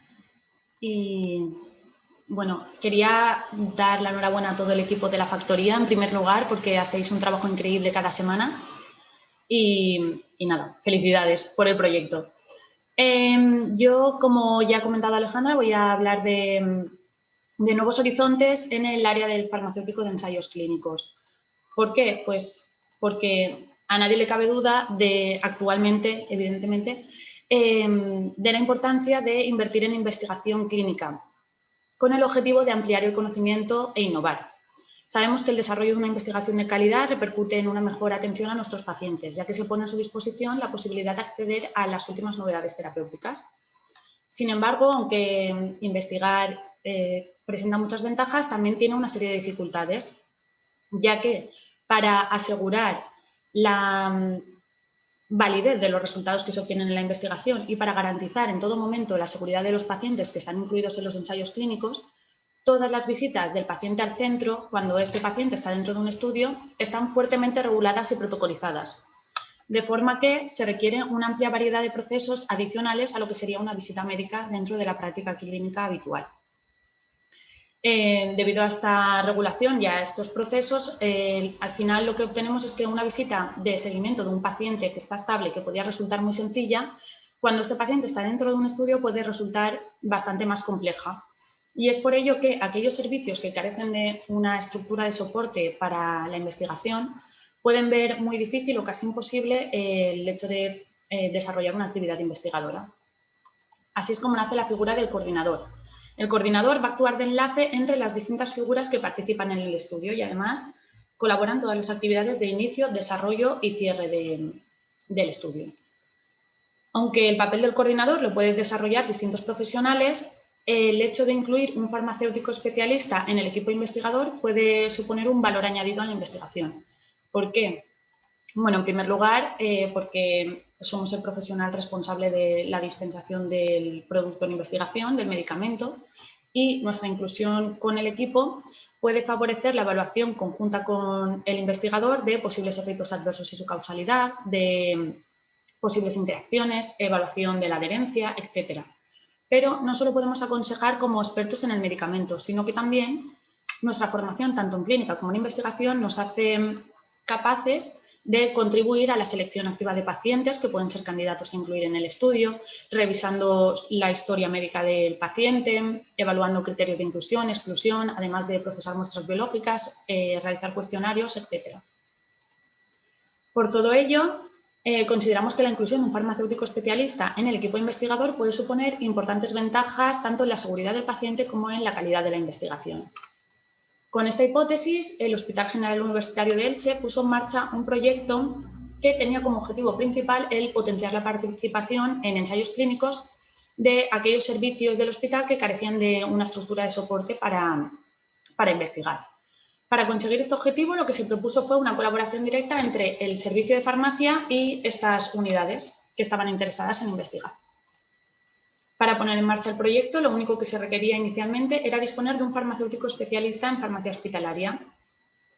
Y bueno, quería dar la enhorabuena a todo el equipo de la factoría, en primer lugar, porque hacéis un trabajo increíble cada semana. Y nada, felicidades por el proyecto. Yo, como ya ha comentado Alejandra, voy a hablar de nuevos horizontes en el área del farmacéutico de ensayos clínicos. ¿Por qué? Pues porque a nadie le cabe duda de actualmente, evidentemente, de la importancia de invertir en investigación clínica con el objetivo de ampliar el conocimiento e innovar. Sabemos que el desarrollo de una investigación de calidad repercute en una mejor atención a nuestros pacientes, ya que se pone a su disposición la posibilidad de acceder a las últimas novedades terapéuticas. Sin embargo, aunque investigar presenta muchas ventajas, también tiene una serie de dificultades, ya que para asegurar la validez de los resultados que se obtienen en la investigación y para garantizar en todo momento la seguridad de los pacientes que están incluidos en los ensayos clínicos, todas las visitas del paciente al centro, cuando este paciente está dentro de un estudio, están fuertemente reguladas y protocolizadas, de forma que se requiere una amplia variedad de procesos adicionales a lo que sería una visita médica dentro de la práctica clínica habitual. Debido a esta regulación y a estos procesos, al final lo que obtenemos es que una visita de seguimiento de un paciente que está estable, que podría resultar muy sencilla, cuando este paciente está dentro de un estudio puede resultar bastante más compleja. Y es por ello que aquellos servicios que carecen de una estructura de soporte para la investigación pueden ver muy difícil o casi imposible el hecho de desarrollar una actividad investigadora. Así es como nace la figura del coordinador. El coordinador va a actuar de enlace entre las distintas figuras que participan en el estudio y además colaboran todas las actividades de inicio, desarrollo y cierre del estudio. Aunque el papel del coordinador lo pueden desarrollar distintos profesionales, el hecho de incluir un farmacéutico especialista en el equipo investigador puede suponer un valor añadido a la investigación. ¿Por qué? Bueno, en primer lugar, porque somos el profesional responsable de la dispensación del producto en investigación, del medicamento, y nuestra inclusión con el equipo puede favorecer la evaluación conjunta con el investigador de posibles efectos adversos y su causalidad, de posibles interacciones, evaluación de la adherencia, etc. Pero no solo podemos aconsejar como expertos en el medicamento, sino que también nuestra formación, tanto en clínica como en investigación, nos hace capaces de contribuir a la selección activa de pacientes que pueden ser candidatos a incluir en el estudio, revisando la historia médica del paciente, evaluando criterios de inclusión, exclusión, además de procesar muestras biológicas, realizar cuestionarios, etc. Por todo ello, consideramos que la inclusión de un farmacéutico especialista en el equipo investigador puede suponer importantes ventajas tanto en la seguridad del paciente como en la calidad de la investigación. Con esta hipótesis, el Hospital General Universitario de Elche puso en marcha un proyecto que tenía como objetivo principal el potenciar la participación en ensayos clínicos de aquellos servicios del hospital que carecían de una estructura de soporte para investigar. Para conseguir este objetivo, lo que se propuso fue una colaboración directa entre el servicio de farmacia y estas unidades que estaban interesadas en investigar. Para poner en marcha el proyecto, lo único que se requería inicialmente era disponer de un farmacéutico especialista en farmacia hospitalaria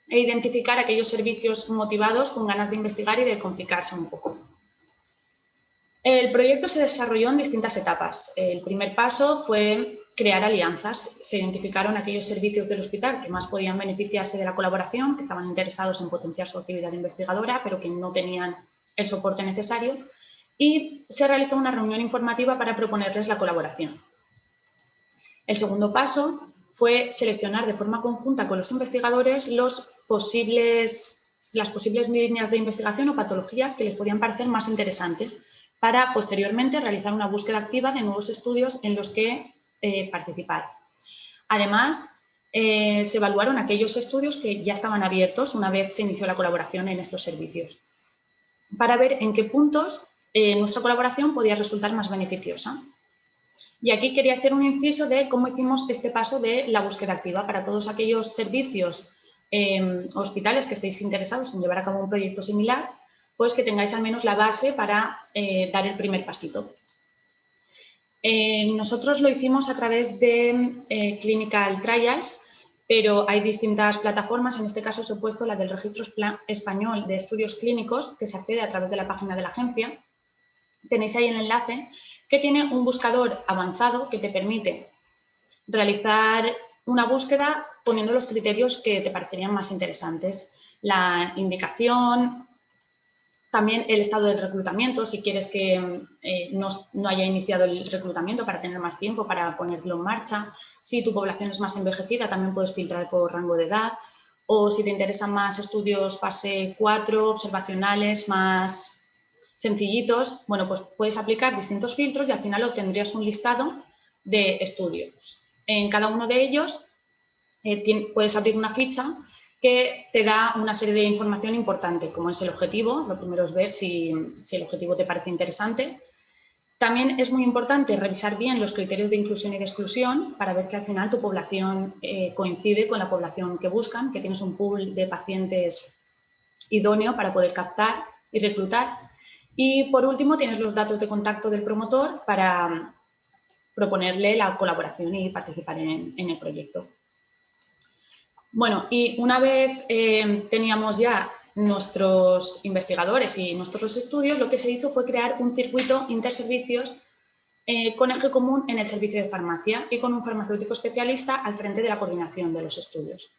e identificar aquellos servicios motivados con ganas de investigar y de complicarse un poco. El proyecto se desarrolló en distintas etapas. El primer paso fue crear alianzas. Se identificaron aquellos servicios del hospital que más podían beneficiarse de la colaboración, que estaban interesados en potenciar su actividad investigadora, pero que no tenían el soporte necesario. Y se realizó una reunión informativa para proponerles la colaboración. El segundo paso fue seleccionar de forma conjunta con los investigadores las posibles líneas de investigación o patologías que les podían parecer más interesantes para posteriormente realizar una búsqueda activa de nuevos estudios en los que participar. Además, se evaluaron aquellos estudios que ya estaban abiertos una vez se inició la colaboración en estos servicios, para ver en qué puntos nuestra colaboración podía resultar más beneficiosa. Y aquí quería hacer un inciso de cómo hicimos este paso de la búsqueda activa para todos aquellos servicios hospitales que estéis interesados en llevar a cabo un proyecto similar, pues que tengáis al menos la base para dar el primer pasito. Nosotros lo hicimos a través de Clinical Trials, pero hay distintas plataformas. En este caso os he puesto la del Registro Español de Estudios Clínicos, que se accede a través de la página de la agencia. Tenéis ahí el enlace, que tiene un buscador avanzado que te permite realizar una búsqueda poniendo los criterios que te parecerían más interesantes. La indicación, también el estado del reclutamiento, si quieres que no haya iniciado el reclutamiento para tener más tiempo para ponerlo en marcha. Si tu población es más envejecida, también puedes filtrar por rango de edad. O si te interesan más estudios fase 4, observacionales, más sencillitos, bueno, pues puedes aplicar distintos filtros y al final obtendrías un listado de estudios. En cada uno de ellos puedes abrir una ficha que te da una serie de información importante, como es el objetivo. Lo primero es ver si el objetivo te parece interesante. También es muy importante revisar bien los criterios de inclusión y de exclusión para ver que al final tu población coincide con la población que buscan, que tienes un pool de pacientes idóneo para poder captar y reclutar. Y por último, tienes los datos de contacto del promotor para proponerle la colaboración y participar en el proyecto. Bueno, y una vez teníamos ya nuestros investigadores y nuestros estudios, lo que se hizo fue crear un circuito interservicios con eje común en el servicio de farmacia y con un farmacéutico especialista al frente de la coordinación de los estudios.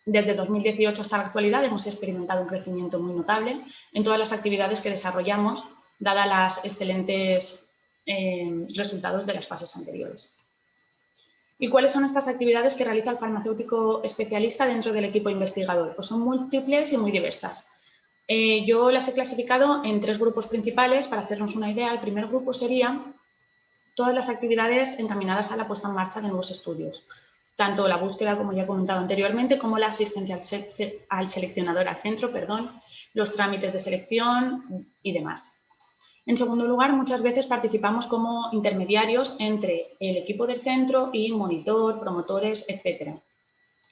Desde 2018 hasta la actualidad hemos experimentado un crecimiento muy notable en todas las actividades que desarrollamos, dadas las excelentes resultados de las fases anteriores. ¿Y cuáles son estas actividades que realiza el farmacéutico especialista dentro del equipo investigador? Pues son múltiples y muy diversas. Yo las he clasificado en 3 grupos principales para hacernos una idea. El primer grupo sería todas las actividades encaminadas a la puesta en marcha de nuevos estudios, tanto la búsqueda, como ya he comentado anteriormente, como la asistencia al seleccionador, al centro, los trámites de selección y demás. En segundo lugar, muchas veces participamos como intermediarios entre el equipo del centro y monitor, promotores, etc.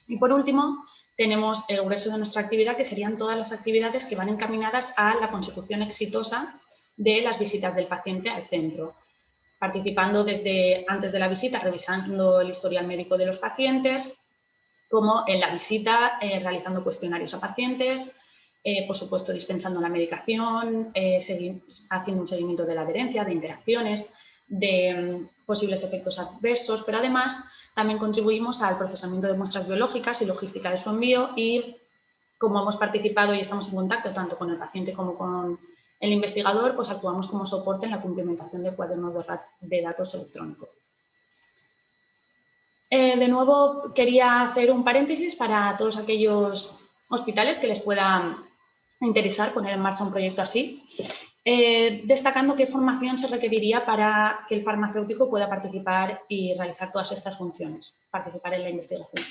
Y por último, tenemos el grueso de nuestra actividad, que serían todas las actividades que van encaminadas a la consecución exitosa de las visitas del paciente al centro, participando desde antes de la visita, revisando el historial médico de los pacientes, como en la visita, realizando cuestionarios a pacientes, por supuesto dispensando la medicación, haciendo un seguimiento de la adherencia, de interacciones, de posibles efectos adversos, pero además también contribuimos al procesamiento de muestras biológicas y logística de su envío, y como hemos participado y estamos en contacto tanto con el paciente como con el investigador, pues actuamos como soporte en la cumplimentación del cuaderno de datos electrónico. De nuevo, quería hacer un paréntesis para todos aquellos hospitales que les pueda interesar poner en marcha un proyecto así, destacando qué formación se requeriría para que el farmacéutico pueda participar y realizar todas estas funciones, participar en la investigación.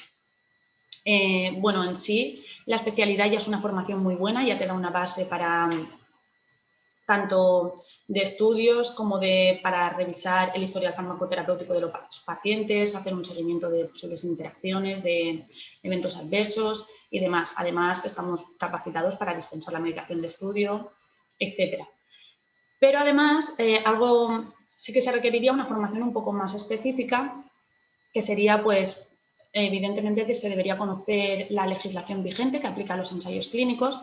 Bueno, en sí, la especialidad ya es una formación muy buena, ya te da una base para tanto de estudios como para revisar el historial farmacoterapéutico de los pacientes, hacer un seguimiento de posibles interacciones, de eventos adversos y demás. Además, estamos capacitados para dispensar la medicación de estudio, etc. Pero además, sí que se requeriría una formación un poco más específica, que sería, pues, evidentemente que se debería conocer la legislación vigente que aplica a los ensayos clínicos.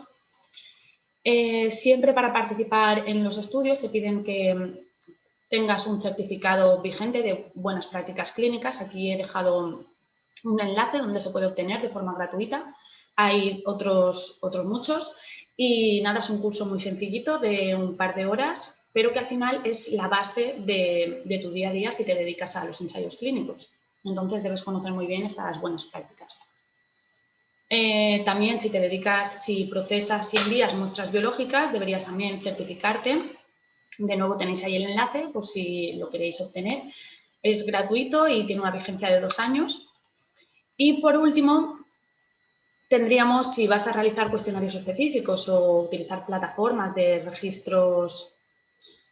Siempre para participar en los estudios te piden que tengas un certificado vigente de buenas prácticas clínicas. Aquí he dejado un enlace donde se puede obtener de forma gratuita. Hay otros muchos y nada, es un curso muy sencillito de un par de horas, pero que al final es la base de tu día a día si te dedicas a los ensayos clínicos. Entonces debes conocer muy bien estas buenas prácticas. También si procesas y envías muestras biológicas, deberías también certificarte. De nuevo tenéis ahí el enlace por si lo queréis obtener. Es gratuito y tiene una vigencia de 2 años. Y por último, tendríamos, si vas a realizar cuestionarios específicos o utilizar plataformas de registros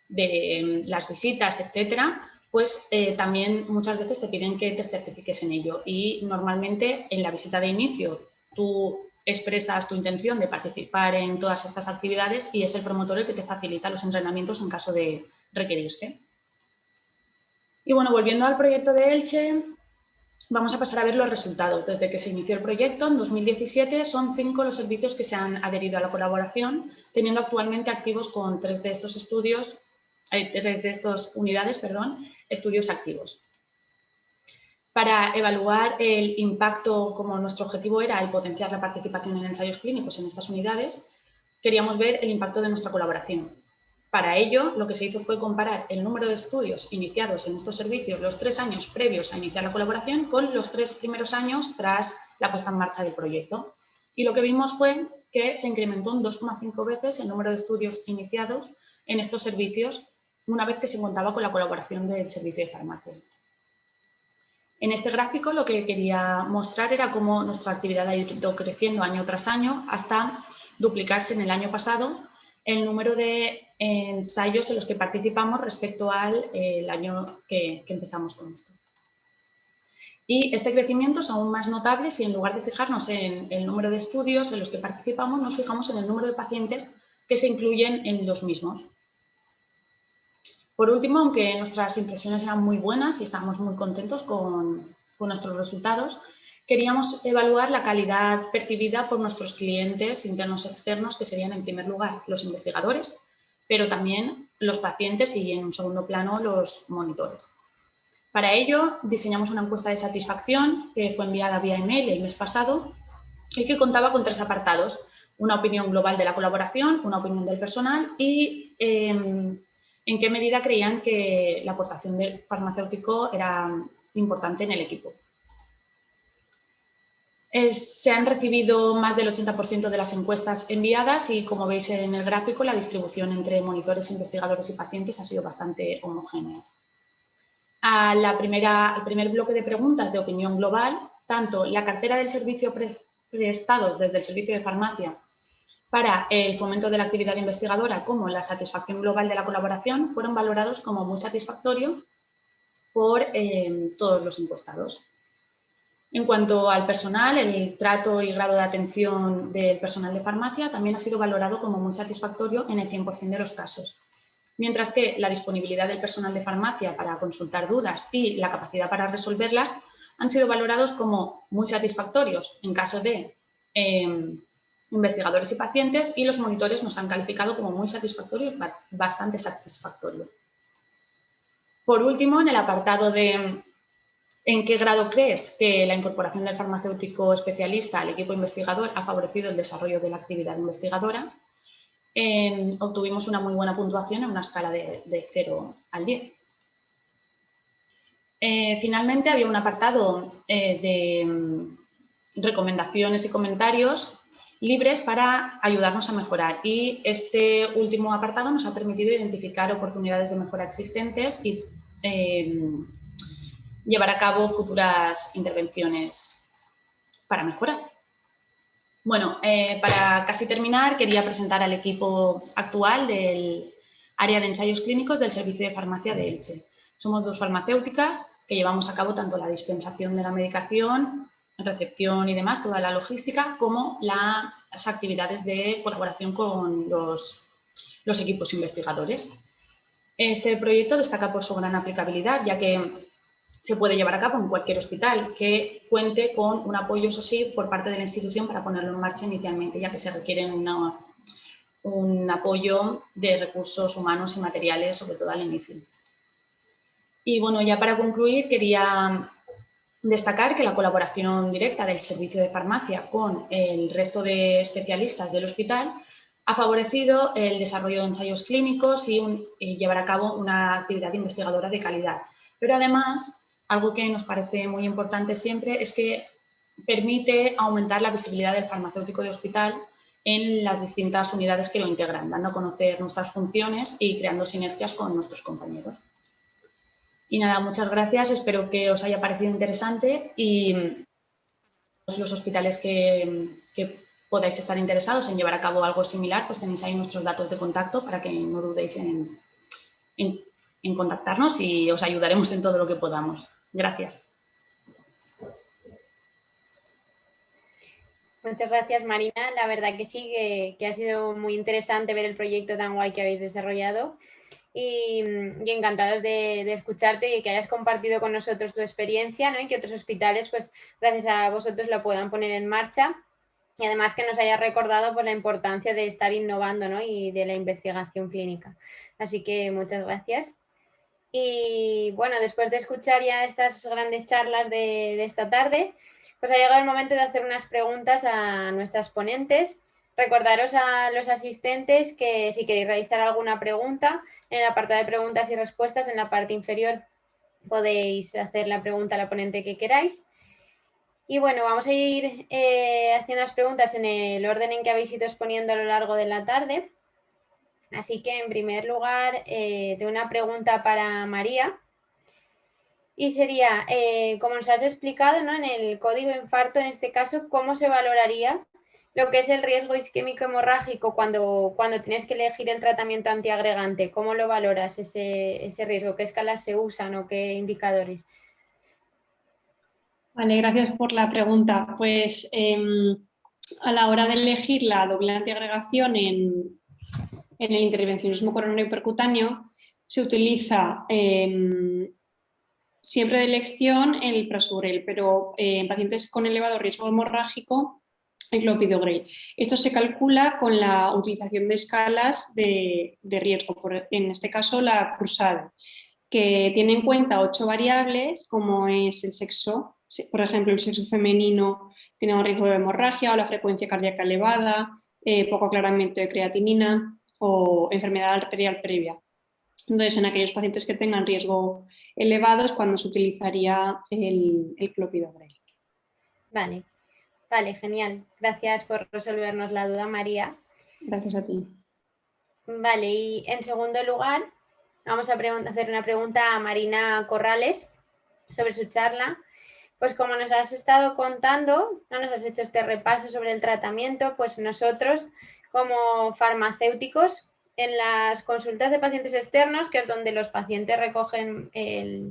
de las visitas, etcétera, pues también muchas veces te piden que te certifiques en ello. Y normalmente en la visita de inicio tú expresas tu intención de participar en todas estas actividades y es el promotor el que te facilita los entrenamientos en caso de requerirse. Y bueno, volviendo al proyecto de Elche, vamos a pasar a ver los resultados. Desde que se inició el proyecto, en 2017, son 5 los servicios que se han adherido a la colaboración, teniendo actualmente activos con 3 de estos unidades, estudios activos. Para evaluar el impacto, como nuestro objetivo era el potenciar la participación en ensayos clínicos en estas unidades, queríamos ver el impacto de nuestra colaboración. Para ello, lo que se hizo fue comparar el número de estudios iniciados en estos servicios los 3 años previos a iniciar la colaboración con los 3 primeros años tras la puesta en marcha del proyecto. Y lo que vimos fue que se incrementó un 2,5 veces el número de estudios iniciados en estos servicios una vez que se contaba con la colaboración del servicio de farmacia. En este gráfico lo que quería mostrar era cómo nuestra actividad ha ido creciendo año tras año hasta duplicarse en el año pasado el número de ensayos en los que participamos respecto al año que empezamos con esto. Y este crecimiento es aún más notable si en lugar de fijarnos en el número de estudios en los que participamos, nos fijamos en el número de pacientes que se incluyen en los mismos. Por último, aunque nuestras impresiones eran muy buenas y estamos muy contentos con nuestros resultados, queríamos evaluar la calidad percibida por nuestros clientes internos y externos, que serían en primer lugar los investigadores, pero también los pacientes y en un segundo plano los monitores. Para ello, diseñamos una encuesta de satisfacción que fue enviada vía email el mes pasado y que contaba con 3 apartados: una opinión global de la colaboración, una opinión del personal y en qué medida creían que la aportación del farmacéutico era importante en el equipo. Se han recibido más del 80% de las encuestas enviadas y, como veis en el gráfico, la distribución entre monitores, investigadores y pacientes ha sido bastante homogénea. Al primer bloque de preguntas de opinión global, tanto la cartera del servicio prestados desde el servicio de farmacia para el fomento de la actividad investigadora como la satisfacción global de la colaboración fueron valorados como muy satisfactorios por todos los encuestados. En cuanto al personal, el trato y grado de atención del personal de farmacia también ha sido valorado como muy satisfactorio en el 100% de los casos. Mientras que la disponibilidad del personal de farmacia para consultar dudas y la capacidad para resolverlas han sido valorados como muy satisfactorios en caso de investigadores y pacientes, y los monitores nos han calificado como muy satisfactorios, bastante satisfactorio. Por último, en el apartado de ¿en qué grado crees que la incorporación del farmacéutico especialista al equipo investigador ha favorecido el desarrollo de la actividad investigadora?, obtuvimos una muy buena puntuación en una escala de 0 al 10. Finalmente, había un apartado de recomendaciones y comentarios libres para ayudarnos a mejorar, y este último apartado nos ha permitido identificar oportunidades de mejora existentes y llevar a cabo futuras intervenciones para mejorar. Bueno, para casi terminar, quería presentar al equipo actual del área de ensayos clínicos del Servicio de Farmacia de Elche. Somos 2 farmacéuticas que llevamos a cabo tanto la dispensación de la medicación, recepción y demás, toda la logística, como las actividades de colaboración con los equipos investigadores. Este proyecto destaca por su gran aplicabilidad, ya que se puede llevar a cabo en cualquier hospital que cuente con un apoyo, eso sí, por parte de la institución para ponerlo en marcha inicialmente, ya que se requiere un apoyo de recursos humanos y materiales, sobre todo al inicio. Y bueno, ya para concluir, quería destacar que la colaboración directa del servicio de farmacia con el resto de especialistas del hospital ha favorecido el desarrollo de ensayos clínicos y llevar a cabo una actividad investigadora de calidad. Pero además, algo que nos parece muy importante siempre es que permite aumentar la visibilidad del farmacéutico de hospital en las distintas unidades que lo integran, dando a conocer nuestras funciones y creando sinergias con nuestros compañeros. Y nada, muchas gracias, espero que os haya parecido interesante, y los hospitales que podáis estar interesados en llevar a cabo algo similar, pues tenéis ahí nuestros datos de contacto para que no dudéis en contactarnos, y os ayudaremos en todo lo que podamos. Gracias. Muchas gracias, Marina. La verdad que sí, que ha sido muy interesante ver el proyecto tan guay que habéis desarrollado, y encantados de escucharte y que hayas compartido con nosotros tu experiencia, ¿no? Y que otros hospitales, pues gracias a vosotros, la puedan poner en marcha, y además que nos hayas recordado por la importancia de estar innovando, ¿no? Y de la investigación clínica. Así que muchas gracias. Y bueno, después de escuchar ya estas grandes charlas de esta tarde, pues ha llegado el momento de hacer unas preguntas a nuestras ponentes. Recordaros a los asistentes que si queréis realizar alguna pregunta, en el apartado de preguntas y respuestas, en la parte inferior, podéis hacer la pregunta a la ponente que queráis. Y bueno, vamos a ir haciendo las preguntas en el orden en que habéis ido exponiendo a lo largo de la tarde. Así que, en primer lugar, tengo una pregunta para María. Y sería, como nos has explicado, ¿no? En el código infarto, en este caso, ¿cómo se valoraría lo que es el riesgo isquémico hemorrágico cuando tienes que elegir el tratamiento antiagregante. ¿Cómo lo valoras ese riesgo? ¿Qué escalas se usan o qué indicadores? Vale, gracias por la pregunta. Pues a la hora de elegir la doble antiagregación en el intervencionismo coronario percutáneo, se utiliza siempre de elección el Prasugrel, pero en pacientes con elevado riesgo hemorrágico, el clopidogrel. Esto se calcula con la utilización de escalas de riesgo, en este caso la CRUSADE, que tiene en cuenta 8 variables, como es el sexo. Por ejemplo, el sexo femenino tiene un riesgo de hemorragia o la frecuencia cardíaca elevada, poco aclaramiento de creatinina o enfermedad arterial previa. Entonces, en aquellos pacientes que tengan riesgo elevado es cuando se utilizaría el clopidogrel. Vale, vale, genial. Gracias por resolvernos la duda, María. Gracias a ti. Vale, y en segundo lugar, vamos a hacer una pregunta a Marina Corrales sobre su charla. Pues como nos has estado contando, no nos has hecho este repaso sobre el tratamiento, pues nosotros como farmacéuticos en las consultas de pacientes externos, que es donde los pacientes recogen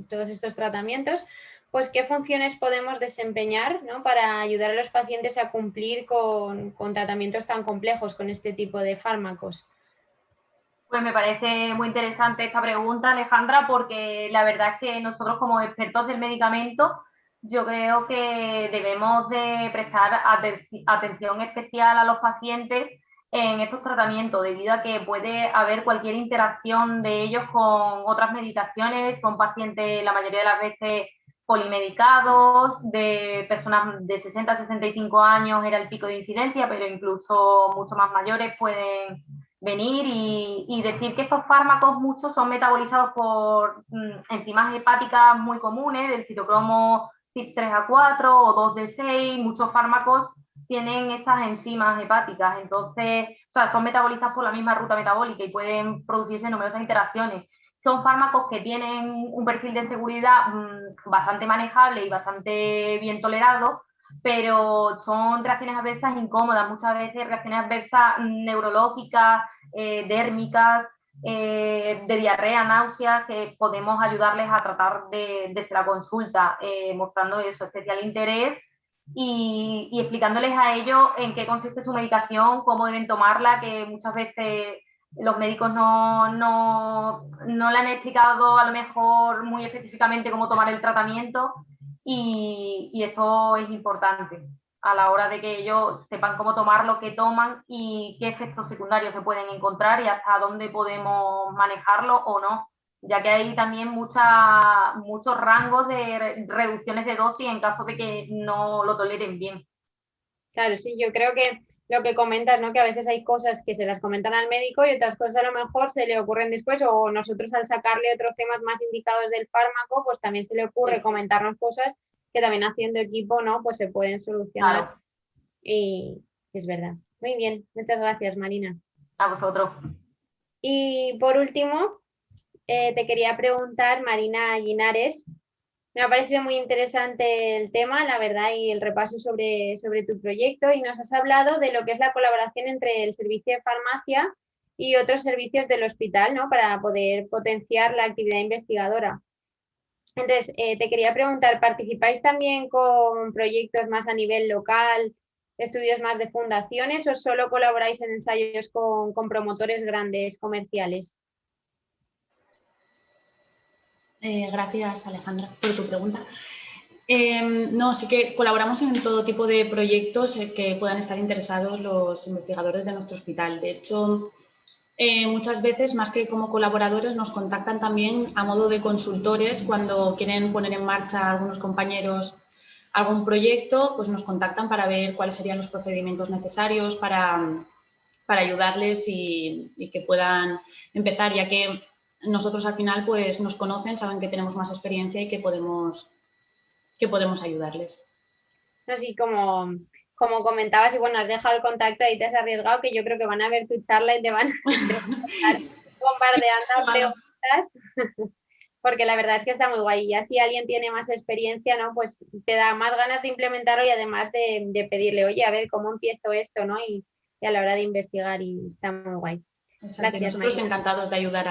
todos estos tratamientos, pues qué funciones podemos desempeñar, ¿no?, para ayudar a los pacientes a cumplir con tratamientos tan complejos, con este tipo de fármacos. Pues me parece muy interesante esta pregunta, Alejandra, porque la verdad es que nosotros como expertos del medicamento, yo creo que debemos de prestar atención especial a los pacientes en estos tratamientos, debido a que puede haber cualquier interacción de ellos con otras medicaciones. Son pacientes la mayoría de las veces polimedicados, de personas de 60 a 65 años era el pico de incidencia, pero incluso mucho más mayores pueden venir y decir que estos fármacos muchos son metabolizados por enzimas hepáticas muy comunes, del citocromo CYP3A4 o 2D6. Muchos fármacos tienen estas enzimas hepáticas, entonces, o sea, son metabolizadas por la misma ruta metabólica y pueden producirse numerosas interacciones. Son fármacos que tienen un perfil de seguridad bastante manejable y bastante bien tolerado, pero son reacciones adversas incómodas, muchas veces reacciones adversas neurológicas, dérmicas, de diarrea, náuseas, que podemos ayudarles a tratar desde la consulta, mostrando eso, especial interés y explicándoles a ellos en qué consiste su medicación, cómo deben tomarla, que muchas veces los médicos no le han explicado a lo mejor muy específicamente cómo tomar el tratamiento, y esto es importante a la hora de que ellos sepan cómo tomar lo que toman y qué efectos secundarios se pueden encontrar y hasta dónde podemos manejarlo o no, ya que hay también muchos rangos de reducciones de dosis en caso de que no lo toleren bien. Claro, sí, yo creo que lo que comentas, ¿no?, que a veces hay cosas que se las comentan al médico y otras cosas a lo mejor se le ocurren después, o nosotros al sacarle otros temas más indicados del fármaco, pues también se le ocurre comentarnos cosas que también haciendo equipo, ¿no?, pues se pueden solucionar. Claro. Y es verdad. Muy bien, muchas gracias, Marina. A vosotros. Y por último, te quería preguntar, Marina Linares, me ha parecido muy interesante el tema, la verdad, y el repaso sobre tu proyecto, y nos has hablado de lo que es la colaboración entre el servicio de farmacia y otros servicios del hospital, ¿no?, para poder potenciar la actividad investigadora. Entonces, te quería preguntar, ¿participáis también con proyectos más a nivel local, estudios más de fundaciones, o solo colaboráis en ensayos con promotores grandes comerciales? Gracias, Alejandra, por tu pregunta. No, sí que colaboramos en todo tipo de proyectos que puedan estar interesados los investigadores de nuestro hospital. De hecho, muchas veces, más que como colaboradores, nos contactan también a modo de consultores cuando quieren poner en marcha algunos compañeros algún proyecto, pues nos contactan para ver cuáles serían los procedimientos necesarios para ayudarles y que puedan empezar, ya que nosotros al final pues nos conocen, saben que tenemos más experiencia y que podemos ayudarles. Así como comentabas, y bueno, has dejado el contacto ahí, te has arriesgado, que yo creo que van a ver tu charla y te van a estar bombardeando Sí, preguntas. porque la verdad es que está muy guay. Y así alguien tiene más experiencia, ¿no? Pues te da más ganas de implementarlo y además de pedirle, oye, a ver, ¿cómo empiezo esto, no? Y a la hora de investigar y está muy guay. Exacto. Gracias, Nosotros María. encantados de ayudar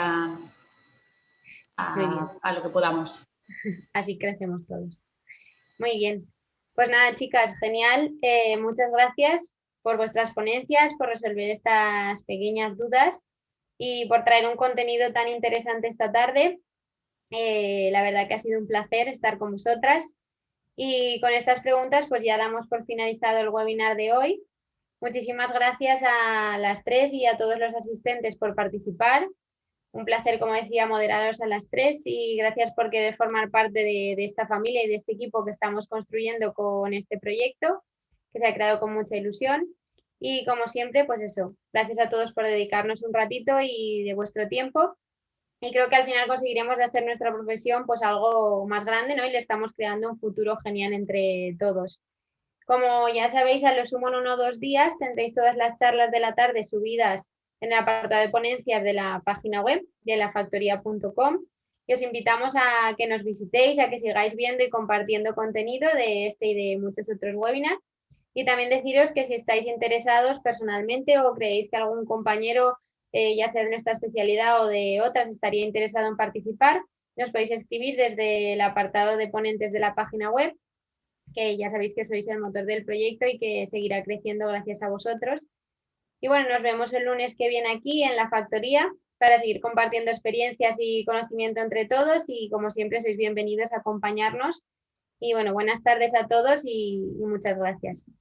Muy bien, a lo que podamos. así crecemos todos. Muy bien. Pues nada, chicas, genial. Muchas gracias por vuestras ponencias, por resolver estas pequeñas dudas y por traer un contenido tan interesante esta tarde. La verdad que ha sido un placer estar con vosotras. Y con estas preguntas, pues ya damos por finalizado el webinar de hoy. Muchísimas gracias a las tres y a todos los asistentes por participar. Un placer, como decía, moderaros a las tres y gracias por querer formar parte de esta familia y de este equipo que estamos construyendo con este proyecto, que se ha creado con mucha ilusión. Y como siempre, pues eso, gracias a todos por dedicarnos un ratito y de vuestro tiempo. Y creo que al final conseguiremos de hacer nuestra profesión pues algo más grande, ¿no? Y le estamos creando un futuro genial entre todos. Como ya sabéis, a lo sumo en 1 o 2 días tendréis todas las charlas de la tarde subidas en el apartado de ponencias de la página web de lafactoría.com y os invitamos a que nos visitéis, a que sigáis viendo y compartiendo contenido de este y de muchos otros webinars. Y también deciros que si estáis interesados personalmente o creéis que algún compañero, ya sea de nuestra especialidad o de otras, estaría interesado en participar, nos podéis escribir desde el apartado de ponentes de la página web, que ya sabéis que sois el motor del proyecto y que seguirá creciendo gracias a vosotros. Y bueno, nos vemos el lunes que viene aquí en la factoría para seguir compartiendo experiencias y conocimiento entre todos y como siempre sois bienvenidos a acompañarnos. Y bueno, buenas tardes a todos y muchas gracias.